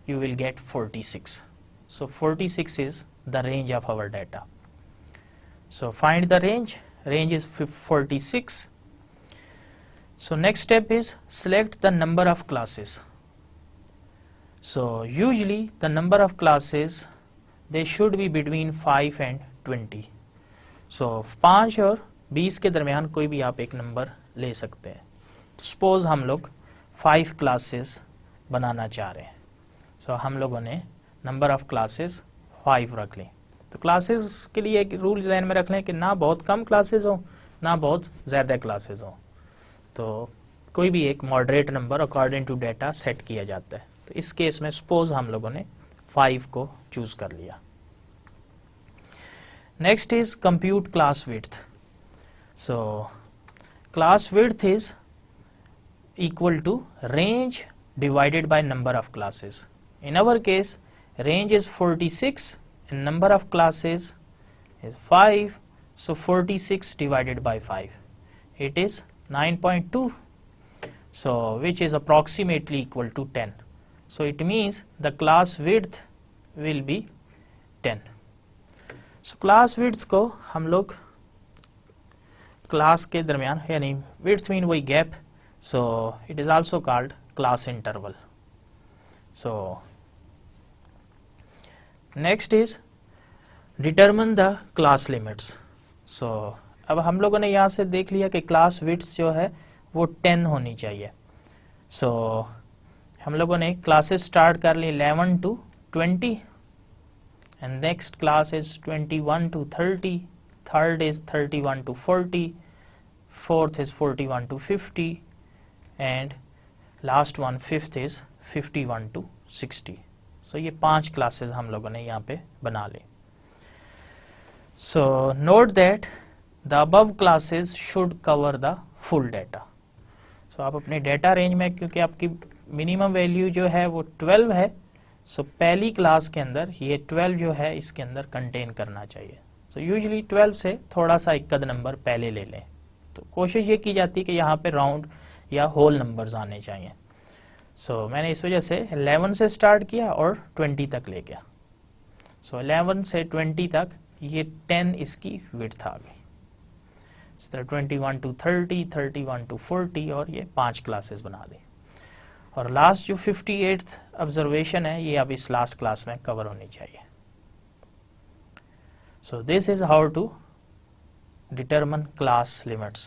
you will get 46. So 46 is the range of our data. So find the range. Range is 46. So next step is select the number of classes. So usually the number of classes, they should be between 5 and 20. So 5 और 20 के दरमियान कोई भी आप एक number ले सकते हैं. Suppose हम लोग 5 क्लासेस बनाना चाह रहे हैं. So हम लोगों ने नंबर ऑफ क्लासेस 5 रख ली. तो क्लासेस के लिए एक रूल ध्यान में रख लें कि ना बहुत कम क्लासेस हो, ना बहुत ज़्यादा क्लासेस हो. तो कोई भी एक moderate number according to data set किया जाता है. तो इस केस में सपोज हम लोगों ने 5 को चूज कर लिया. Next is compute class width. So class width is equal to range divided by number of classes. In our case, range is 46 and number of classes is 5. So 46 divided by 5, it is 9.2. So which is approximately equal to 10. So it means the class width will be 10. So class width को हम लोग class के दरमियान यानी width mean वही gap. So it is also called class interval. So next is determine the class limits. So अब हम लोगों ने यहाँ से देख लिया कि class width जो है वो 10 होनी चाहिए. So हम लोगों ने classes start कर ली 11 to 20 and next class is 21 to 30, third is 31 to 40, fourth is 41 to 50 and last one fifth is 51 to 60. So ये 5 classes हम लोगों ने यहाँ पे बना ली. So note that the above classes should cover the full data. So आप अपने data range में क्योंकि आपकी minimum value जो है वो 12 है, so पहली क्लास के अंदर ये 12 जो है इसके अंदर contain करना चाहिए. So usually 12 से थोड़ा सा एक नंबर पहले ले लें. तो कोशिश ये की जाती है कि यहाँ पे राउंड या होल नंबर्स आने चाहिए. सो मैंने इस वजह से 11 से स्टार्ट किया और 20 तक ले गया. सो 11 से 20 तक ये 10 इसकी विड्थ आ गई. इस तरह 21 टू 30, 31 टू 40 और ये 5 क्लासेस बना दी. और लास्ट जो 58th ऑब्जर्वेशन है ये अब इस लास्ट क्लास में कवर होनी चाहिए. So this is how to determine class limits.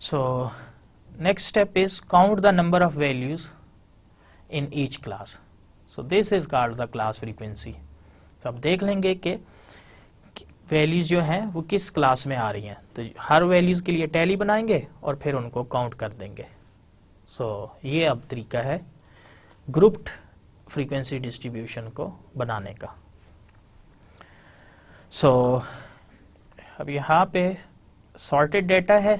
So next step is count the number of values in each class. So this is called the class frequency. So अब देख लेंगे कि values जो हैं वो किस क्लास में आ रही हैं. तो हर वैल्यूज के लिए टैली बनाएंगे और फिर उनको काउंट कर देंगे. So ये अब तरीका है ग्रुप्ड फ्रीक्वेंसी डिस्ट्रीब्यूशन को बनाने का. सो अब यहाँ पे सॉर्टेड डाटा है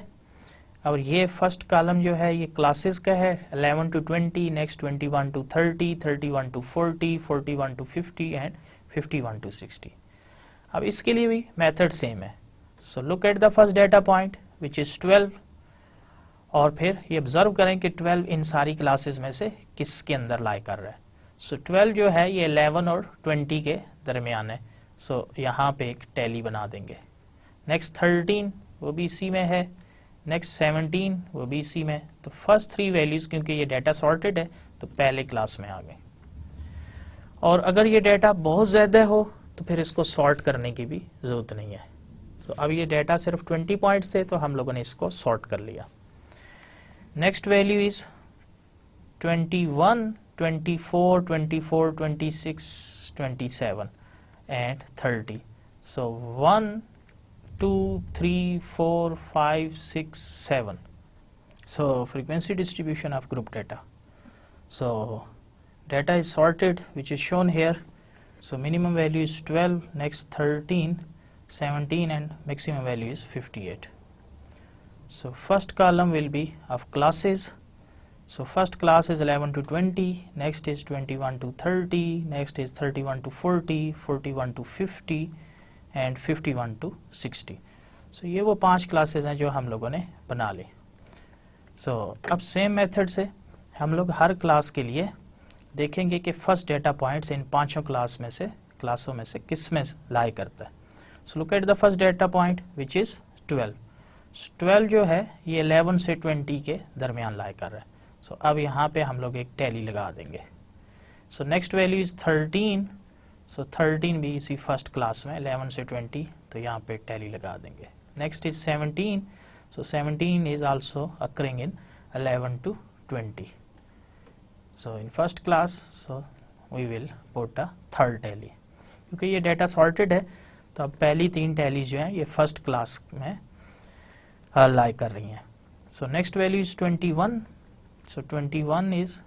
और ये फर्स्ट कॉलम जो है ये क्लासेस का है 11 to 20, next 21 to 30, 31 to 40, 41 to 50 and 51 to 60. अब इसके लिए भी मेथड सेम है. So look at the first data point which is 12 और फिर ये ऑब्जर्व करें कि 12 इन सारी क्लासेस में से किसके अंदर लाई कर रहा है. सो 12 जो है ये 11 और 20 के दरमियान है. सो यहाँ पे एक टैली बना देंगे. नेक्स्ट 13 वो भी इसी में है, नेक्स्ट 17 वो भी इसी में. तो फर्स्ट 3 वैल्यूज़ क्योंकि ये डाटा सॉर्टेड है तो पहले क्लास में आ गए. और अगर ये डाटा बहुत ज़्यादा हो तो फिर इसको सॉर्ट करने की भी ज़रूरत नहीं है। तो अब ये डाटा सिर्फ 20 पॉइंट्स थे तो हम लोगों ने इसको सॉर्ट कर लिया। Next value is 21, 24, 24, 26, 27 and 30. So 1, 2, 3, 4, 5, 6, 7. So frequency distribution of group data. So data is sorted, which is shown here. So minimum value is 12, next 13, 17 and maximum value is 58. So first column will be of classes. So first class is 11 to 20, next is 21 to 30, next is 31 to 40, 41 to 50 and 51 to 60. So ये वो 5 classes हैं जो हम लोगों ने बना ली। So अब same method से हम लोग हर क्लास के लिए देखेंगे कि फर्स्ट डेटा पॉइंट्स इन पांचों क्लासों में से किस में लाई करता है। So look at the first data point which is 12। 12 जो है ये 11 से 20 के दरमियान लाई कर रहा है। सो अब यहाँ पे हम लोग एक टैली लगा देंगे। So next value is 13। सो 13 भी इसी फर्स्ट क्लास में 11 से 20, तो यहाँ पे टैली लगा देंगे। Next is 17। So 17 is also occurring in 11 to 20. So in first class, so we will put a third tally. क्योंकि ये डेटा सॉर्टेड है तो अब पहली 3 टैली जो हैं ये फर्स्ट क्लास में लाई कर रही हैं। So next value is 21। So 21 is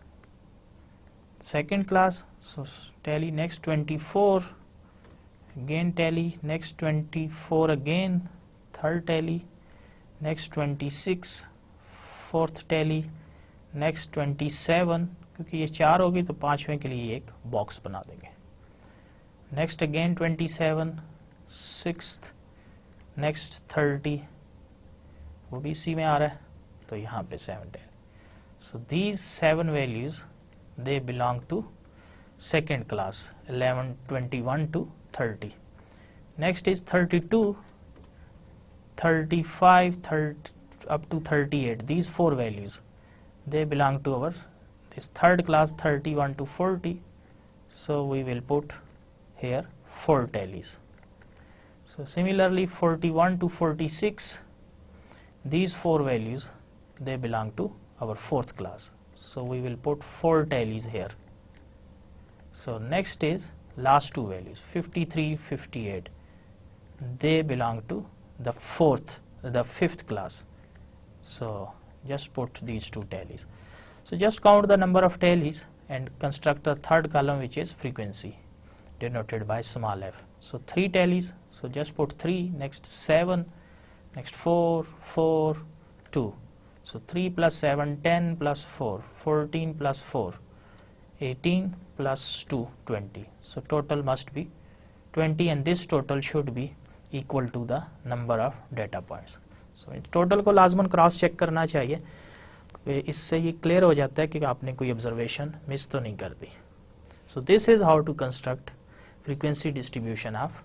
second class. So tally next 24, again tally next 24 again third tally, next 26 fourth tally, next 27, क्योंकि ये 4 होगी तो 5वें के लिए एक बॉक्स बना देंगे। नेक्स्ट अगेन 27, सिक्स्थ, नेक्स्ट 30, वो भी इसी में आ रहा है तो यहाँ पे 7 tally. So these 7 values they belong to second class 11, 21 to 30. Next is 32, 35, 30 up to 38. These 4 values they belong to our this third class 31 to 40. So we will put here 4 tallies. So similarly 41 to 46, these 4 values they belong to our fourth class. So we will put 4 tallies here. So next is last 2 values 53, 58. They belong to the fifth class. So just put these 2 tallies. So just count the number of tallies and construct the third column, which is frequency, denoted by small f. So 3 tallies, so just put 3, next 7, next 4, 4, 2. So 3 plus 7, 10 plus 4, 14 plus 4, 18 plus 2, 20. So total must be 20, and this total should be equal to the number of data points. So total को लाजमन cross check करना चाहिए, इससे ये clear हो जाता है कि आपने कोई ऑब्जर्वेशन मिस तो नहीं कर दी। So this is how to construct frequency distribution of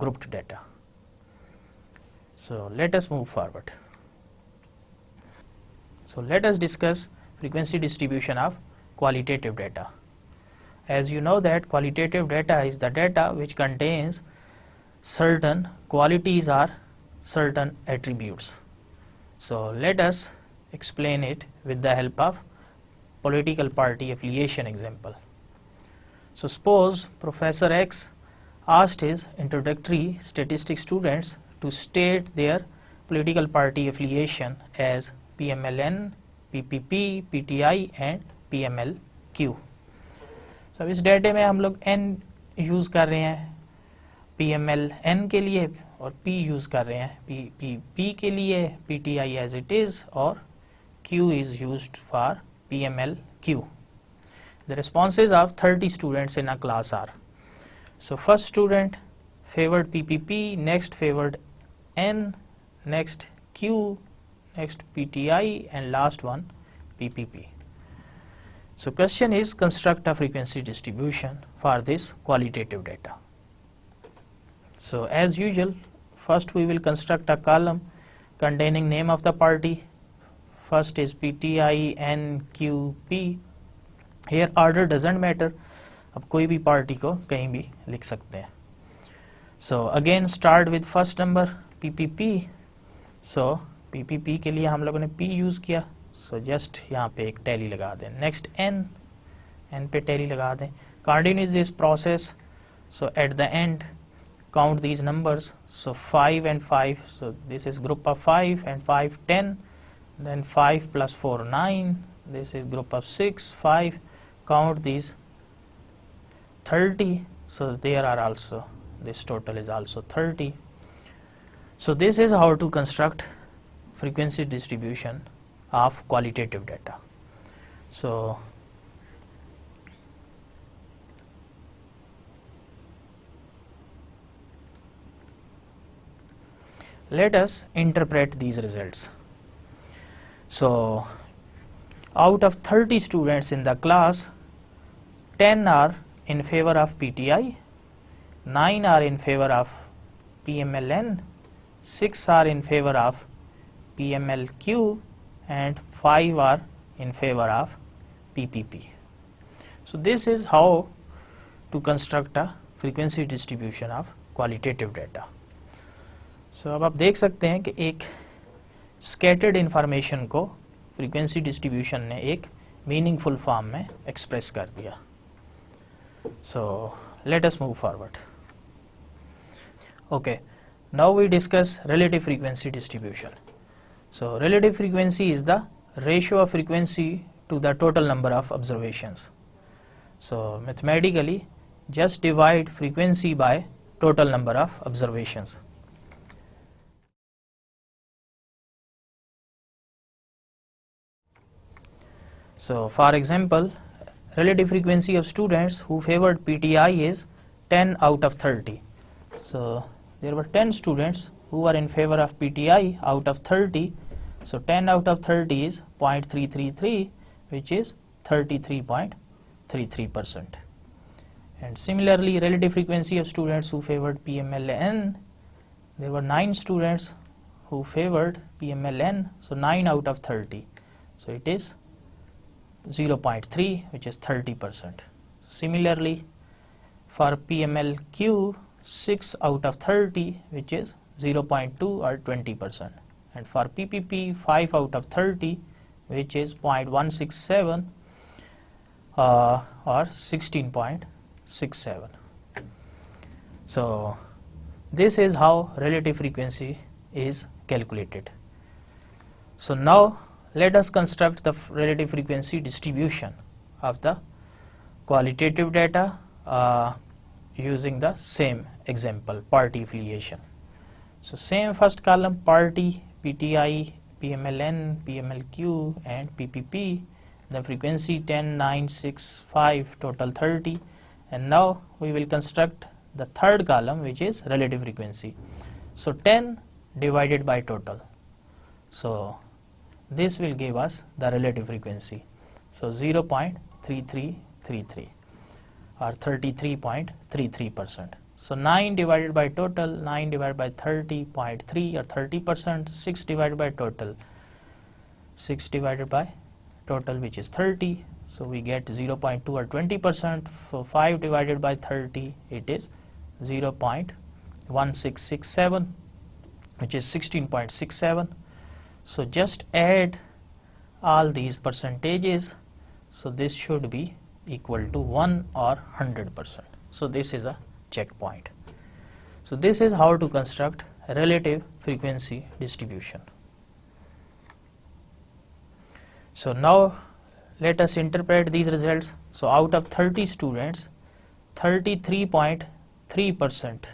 grouped data. So let us move forward. So let us discuss frequency distribution of qualitative data. As you know that qualitative data is the data which contains certain qualities or certain attributes. So let us explain it with the help of political party affiliation example. So suppose Professor X asked his introductory statistics students to state their political party affiliation as PMLN, PPP, PTI and PMLQ. So इस डेटे में हम लोग N use कर रहे हैं PMLN के लिए और P यूज़ कर रहे हैं PPP के लिए, PTI as it is, और Q is used for PMLQ. The responses of 30 students in a class are: so first student favored PPP, next favored N, next Q, next PTI and last one PPP. So question is construct a frequency distribution for this qualitative data. So as usual, first we will construct a column containing name of the party. First is PTI, N, Q, P. Here order doesn't matter. अब कोई भी party को कहीं भी लिख सकते हैं. So again start with first number PPP. So PPP के लिए हम लोगों ने P यूज़ किया. सो जस्ट यहाँ पे एक टैली लगा दें. नेक्स्ट N पे टैली लगा दें. Continue this process. So at the end count these numbers. So 5 and 5, so this is group of 5, and 5 10, then 5 plus 4 9, this is group of 6 5. Count these 30, so there are also, this total is also 30. So this is how to construct frequency distribution of qualitative data. So let us interpret these results. So out of 30 students in the class, 10 are in favor of PTI, 9 are in favor of PMLN, 6 are in favor of PMLQ, and 5 are in favor of PPP. So this is how to construct a frequency distribution of qualitative data. So अब आप देख सकते हैं कि एक scattered information को frequency distribution ने एक मीनिंगफुल फॉर्म में एक्सप्रेस कर दिया. So let us move forward. Okay, now we discuss relative frequency distribution. So relative frequency is the ratio of frequency to the total number of observations. So mathematically just divide frequency by total number of observations. So for example, relative frequency of students who favored PTI is 10 out of 30. So there were 10 students who were in favor of PTI out of 30. So 10 out of 30 is 0.333, which is 33.33%. And similarly, relative frequency of students who favored PMLN, there were 9 students who favored PMLN, so 9 out of 30. So it is 0.3, which is 30%. Similarly, for PMLQ, 6 out of 30, which is 0.2 or 20%. And for PPP, 5 out of 30, which is 0.167 or 16.67. So this is how relative frequency is calculated. So now let us construct the relative frequency distribution of the qualitative data using the same example, party affiliation. So same first column, party, PTI, PMLN, PMLQ, and PPP. The frequency 10, 9, 6, 5, total 30. And now we will construct the third column, which is relative frequency. So 10 divided by total. So this will give us the relative frequency. So 0.3333 or 33.33%. So 9 divided by total, 9 divided by 30.3 or 30%, 6 divided by total, 6 divided by total, which is 30. So we get 0.2 or 20%. For 5 divided by 30, it is 0.1667, which is 16.67. So just add all these percentages. So this should be equal to 1 or 100%. So this is a checkpoint. So this is how to construct relative frequency distribution. So now let us interpret these results. So out of 30 students, 33.3%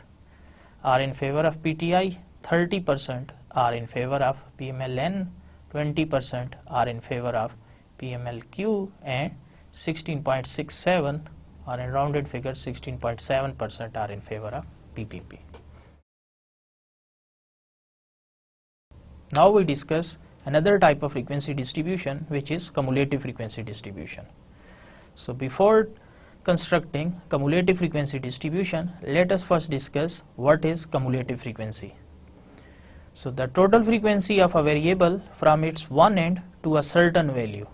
are in favor of PTI, 30% are in favor of PMLN, 20% are in favor of PMLQ, and 16.67 or in rounded figure 16.7% are in favor of PPP. Now we discuss another type of frequency distribution, which is cumulative frequency distribution. So before constructing cumulative frequency distribution, let us first discuss what is cumulative frequency. So the total frequency of a variable from its one end to a certain value,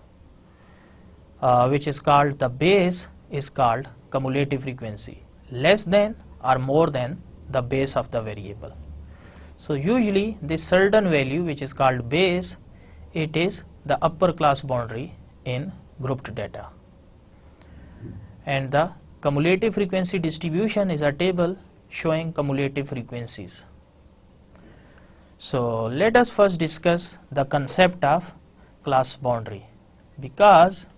which is called the base, is called cumulative frequency, less than or more than the base of the variable. So usually this certain value which is called base, it is the upper class boundary in grouped data. And the cumulative frequency distribution is a table showing cumulative frequencies. So let us first discuss the concept of class boundary, because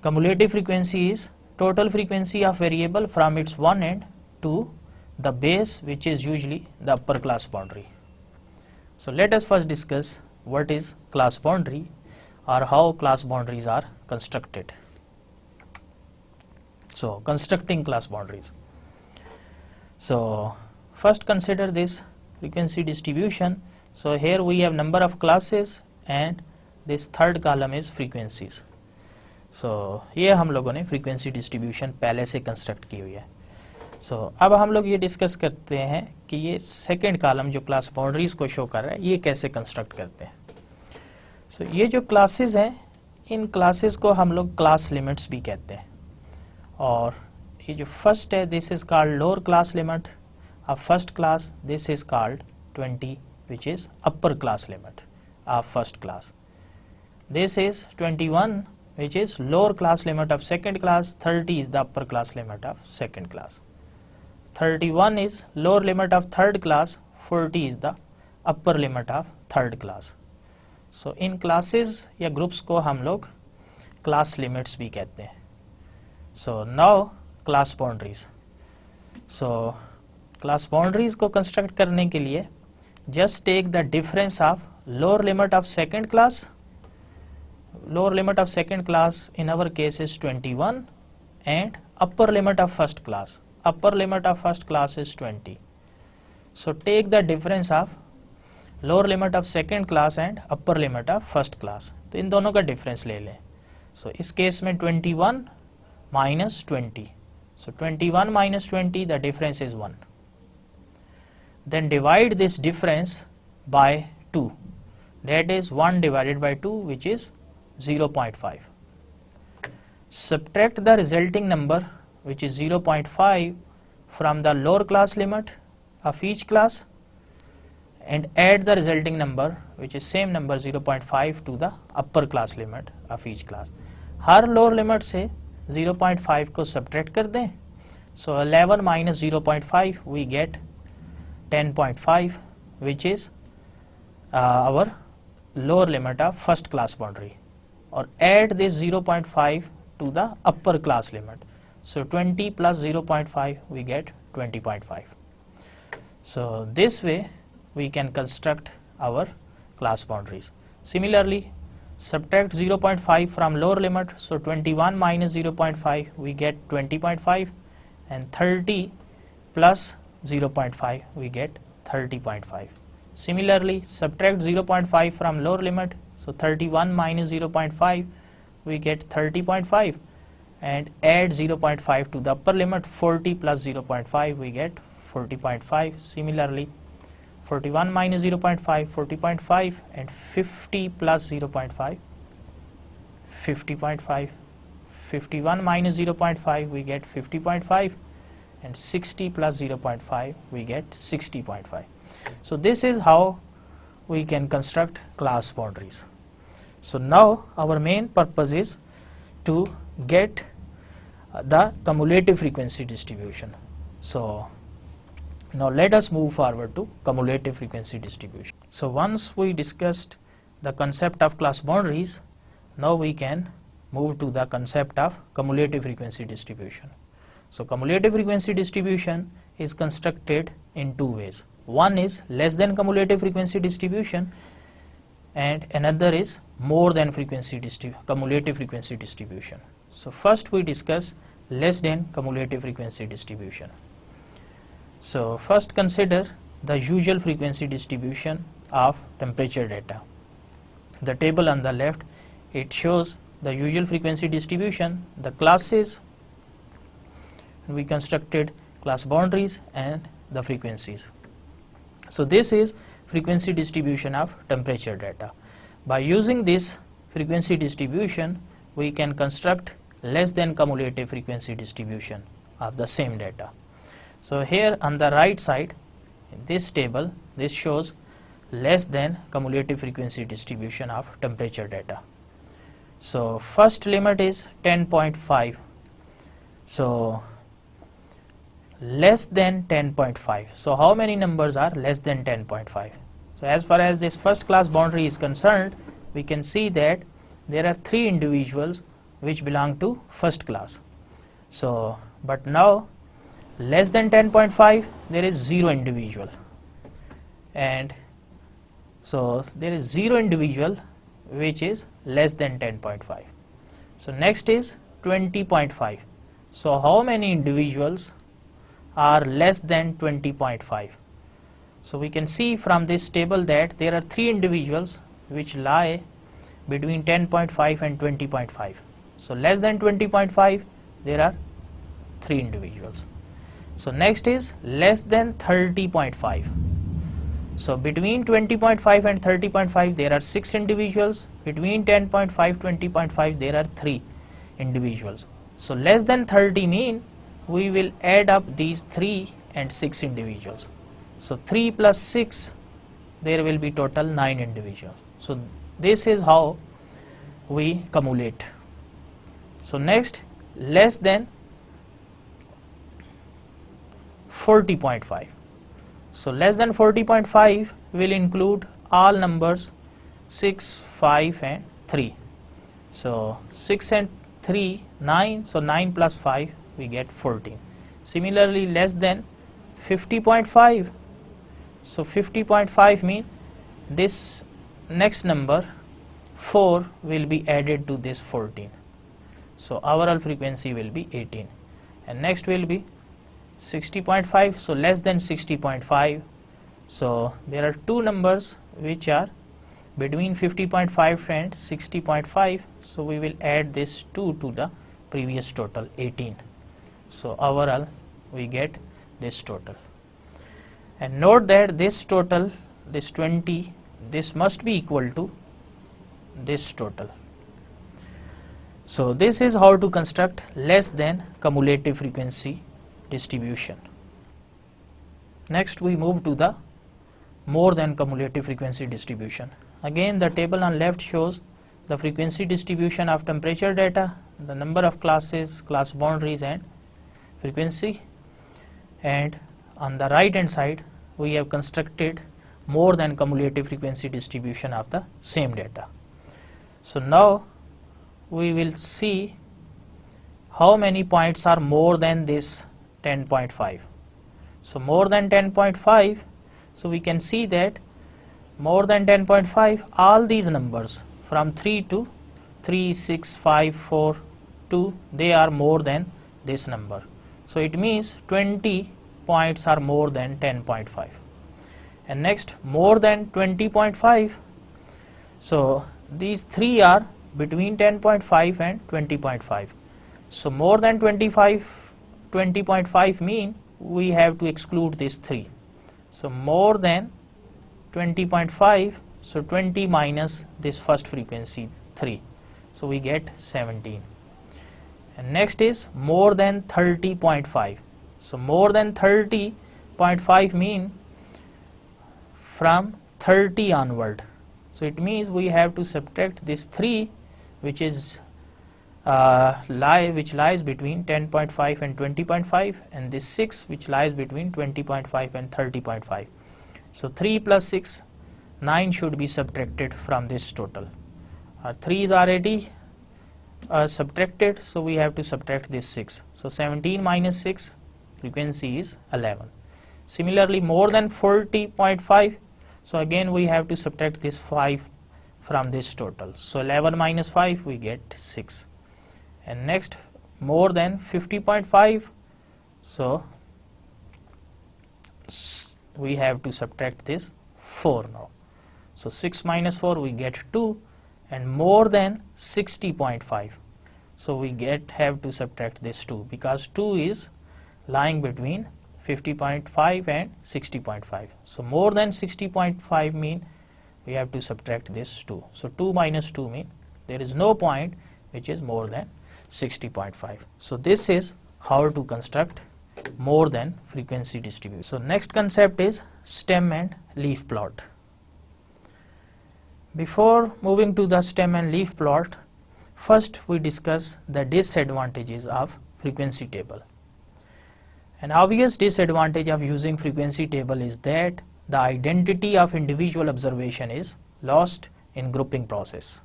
cumulative frequency is total frequency of variable from its one end to the base, which is usually the upper class boundary. So let us first discuss what is class boundary or how class boundaries are constructed. So constructing class boundaries. So first consider this frequency distribution. So here we have number of classes and this third column is frequencies. So ये हम लोगों ने frequency distribution पहले से construct की हुई है. So अब हम लोग ये डिस्कस करते हैं कि ये सेकेंड कॉलम जो क्लास बाउंड्रीज को शो कर रहा है ये कैसे कंस्ट्रक्ट करते हैं. So ये जो क्लासेस हैं, इन क्लासेस को हम लोग क्लास लिमिट्स भी कहते हैं. और ये जो फर्स्ट है, this is called lower class limit of first class. This is called 20 which is upper class limit of first class. This is 21 which is lower class limit of second class. 30 is the upper class limit of second class. 31 is lower limit of third class. 40 is the upper limit of third class. So in classes या groups को हम लोग class limits भी कहते हैं. So now class boundaries. So class boundaries को construct करने के लिए just take the difference of lower limit of second class. Lower limit of second class in our case is 21 and upper limit of first class. Upper limit of first class is 20. So take the difference of lower limit of second class and upper limit of first class. तो इन दोनों का difference ले लें. So इस case में 21 minus 20. So 21 minus 20, the difference is 1. Then divide this difference by 2. That is 1 divided by 2, which is 0.5. Subtract the resulting number, which is 0.5, from the lower class limit of each class and add the resulting number, which is same number 0.5, to the upper class limit of each class. Her lower limit से 0.5 को subtract कर दें. So 11 minus 0.5, we get 10.5, which is our lower limit of first class boundary. Or add this 0.5 to the upper class limit. So 20 plus 0.5, we get 20.5. So this way we can construct our class boundaries. Similarly, subtract 0.5 from lower limit. So 21 minus 0.5, we get 20.5, and 30 plus 0.5, we get 30.5. Similarly, subtract 0.5 from lower limit. So 31 minus 0.5, we get 30.5, and add 0.5 to the upper limit. 40 plus 0.5, we get 40.5. Similarly, 41 minus 0.5, 40.5, and 50 plus 0.5, 50.5. 51 minus 0.5, we get 50.5, and 60 plus 0.5, we get 60.5. So this is how we can construct class boundaries. So now our main purpose is to get the cumulative frequency distribution. So now let us move forward to cumulative frequency distribution. So once we discussed the concept of class boundaries, now we can move to the concept of cumulative frequency distribution. So cumulative frequency distribution is constructed in two ways. One is less than cumulative frequency distribution, and another is more than cumulative frequency distribution. So first we discuss less than cumulative frequency distribution. So first consider the usual frequency distribution of temperature data. The table on the left, it shows the usual frequency distribution, the classes, we constructed class boundaries, and the frequencies. So this is frequency distribution of temperature data. By using this frequency distribution, we can construct less than cumulative frequency distribution of the same data. So here on the right side, in this table, this shows less than cumulative frequency distribution of temperature data. So first limit is 10.5. So less than 10.5. So how many numbers are less than 10.5? So as far as this first class boundary is concerned, we can see that there are 3 individuals which belong to first class. So but now less than 10.5, there is 0 individual, and so there is 0 individual which is less than 10.5. So next is 20.5. So how many individuals are less than 20.5? So we can see from this table that there are 3 individuals which lie between 10.5 and 20.5. So less than 20.5, there are 3 individuals. So next is less than 30.5. So between 20.5 and 30.5, there are 6 individuals. Between 10.5 20.5, there are 3 individuals. So less than 30 mean we will add up these 3 and 6 individuals. So 3 plus 6, there will be total 9 individuals. So this is how we cumulate. So next, less than 40.5. So less than 40.5 will include all numbers 6, 5 and 3. So 6 and 3, 9. So 9 plus 5, we get 14. Similarly, less than 50.5. So 50.5 mean this next number 4 will be added to this 14. So overall frequency will be 18. And next will be 60.5. So less than 60.5. So there are 2 numbers which are between 50.5 and 60.5. So we will add this 2 to the previous total 18. So overall we get this total. And note that this total, this 20, this must be equal to this total. So this is how to construct less than cumulative frequency distribution. Next we move to the more than cumulative frequency distribution. Again, the table on left shows the frequency distribution of temperature data, the number of classes, class boundaries and frequency, and on the right hand side we have constructed more than cumulative frequency distribution of the same data. So now we will see how many points are more than this 10.5. So more than 10.5, so we can see that more than 10.5, all these numbers from 3 to 3, 6, 5, 4, 2, they are more than this number. So it means 20 points are more than 10.5. And next, more than 20.5, so these 3 are between 10.5 and 20.5. So more than 20.5 mean we have to exclude these 3. So more than 20.5, so 20 minus this first frequency 3, so we get 17. And next is more than 30.5. So more than 30.5 mean from 30 onward. So it means we have to subtract this 3 which is which lies between 10.5 and 20.5, and this 6 which lies between 20.5 and 30.5. So 3 plus 6, 9 should be subtracted from this total. 3 is already subtracted, so we have to subtract this 6. So 17 minus 6, frequency is 11. Similarly, more than 40.5, so again we have to subtract this 5 from this total. So 11 minus 5, we get 6. And next, more than 50.5, so we have to subtract this 4 now. So 6 minus 4, we get 2. And more than 60.5, so we have to subtract this 2, because 2 is lying between 50.5 and 60.5. So more than 60.5 mean we have to subtract this 2. So 2 minus 2 mean there is no point which is more than 60.5. So this is how to construct more than frequency distribution. So next concept is stem and leaf plot. Before moving to the stem and leaf plot, first we discuss the disadvantages of frequency table. An obvious disadvantage of using frequency table is that the identity of individual observation is lost in grouping process.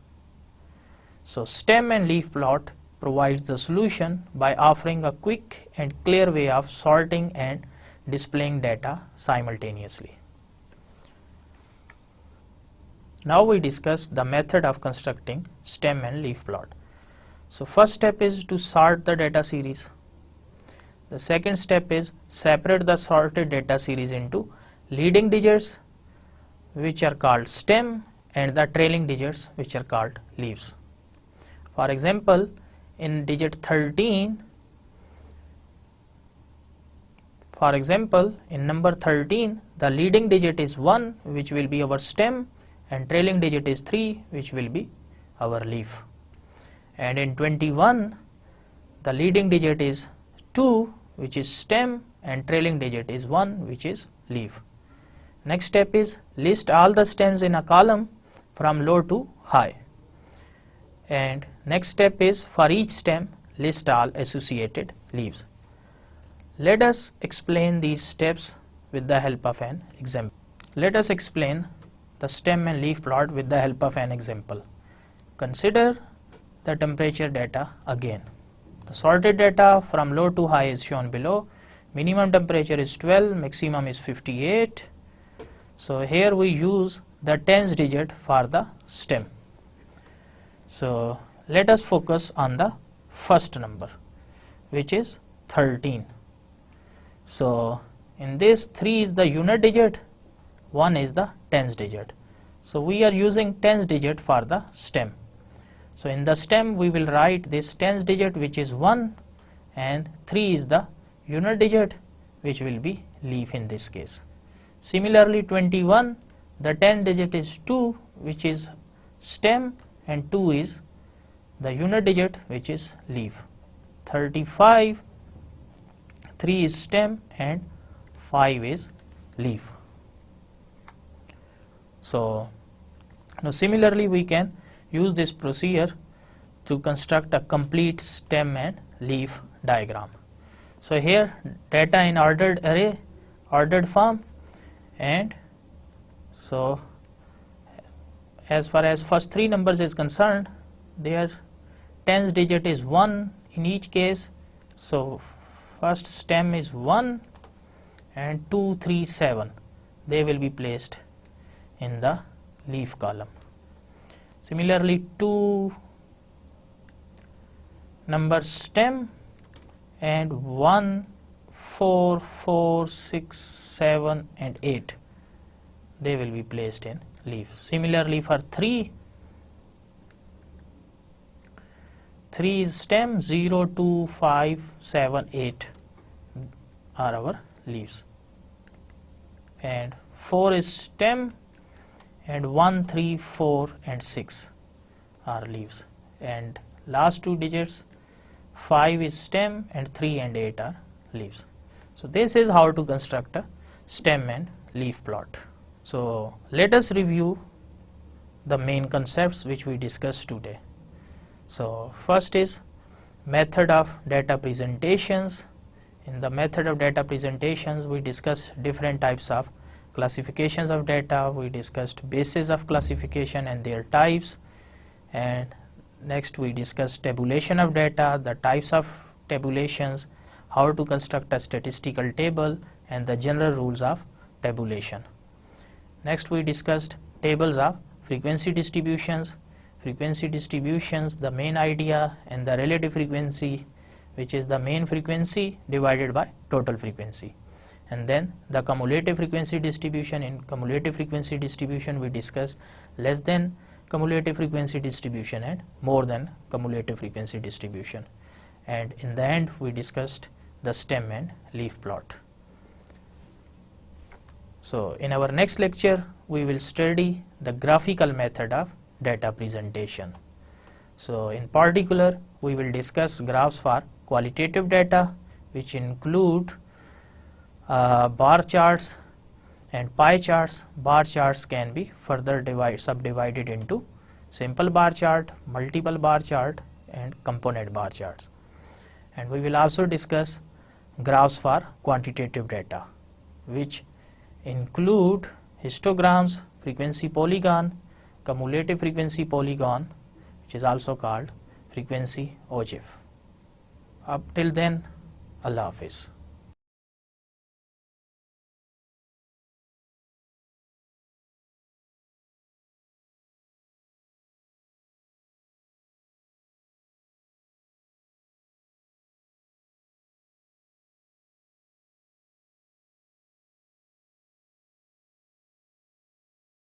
So stem and leaf plot provides the solution by offering a quick and clear way of sorting and displaying data simultaneously. Now we discuss the method of constructing stem and leaf plot. So first step is to sort the data series. The second step is separate the sorted data series into leading digits, which are called stem, and the trailing digits, which are called leaves. For example, in digit 13, in number 13, the leading digit is 1, which will be our stem, and trailing digit is 3, which will be our leaf. And in 21, the leading digit is 2, which is stem, and trailing digit is 1, which is leaf. Next step is list all the stems in a column from low to high. And next step is for each stem list all associated leaves. Let us explain these steps with the help of an example. Let us explain the stem and leaf plot with the help of an example. Consider the temperature data again. The sorted data from low to high is shown below. Minimum temperature is 12, maximum is 58. So here we use the tens digit for the stem. So let us focus on the first number, which is 13. So in this 3 is the unit digit, 1 is the tens digit. So we are using tens digit for the stem. So in the stem we will write this tens digit, which is 1, and 3 is the unit digit, which will be leaf in this case. Similarly 21, the 10 digit is 2, which is stem, and 2 is the unit digit, which is leaf. 35, 3 is stem and 5 is leaf. So now similarly we can use this procedure to construct a complete stem and leaf diagram. So here data in ordered array, ordered form, and so as far as first 3 numbers is concerned, their tens digit is 1 in each case. So first stem is 1 and 2, 3, 7. They will be placed in the leaf column. Similarly 2 number stem and 1, 4, 4, 6, 7 and 8. They will be placed in leaf. Similarly for 3 is stem, 0, 2, 5, 7, 8 are our leaves. And 4 is stem, and 1, 3, 4 and 6 are leaves. And last 2 digits, 5 is stem and 3 and 8 are leaves. So this is how to construct a stem and leaf plot. So let us review the main concepts which we discussed today. So first is method of data presentations. In the method of data presentations we discussed different types of classifications of data. We discussed bases of classification and their types, and next we discussed tabulation of data, the types of tabulations, how to construct a statistical table, and the general rules of tabulation. Next we discussed tables of frequency distributions. Frequency distributions, the main idea, and the relative frequency, which is the main frequency divided by total frequency. And then the cumulative frequency distribution. In cumulative frequency distribution we discussed less than cumulative frequency distribution and more than cumulative frequency distribution. And in the end we discussed the stem and leaf plot. So in our next lecture we will study the graphical method of data presentation. So in particular, we will discuss graphs for qualitative data, which include bar charts and pie charts. Bar charts can be further subdivided into simple bar chart, multiple bar chart, and component bar charts. And we will also discuss graphs for quantitative data, which include histograms, frequency polygon, cumulative frequency polygon, which is also called frequency ogive. Up till then, Allah Hafiz.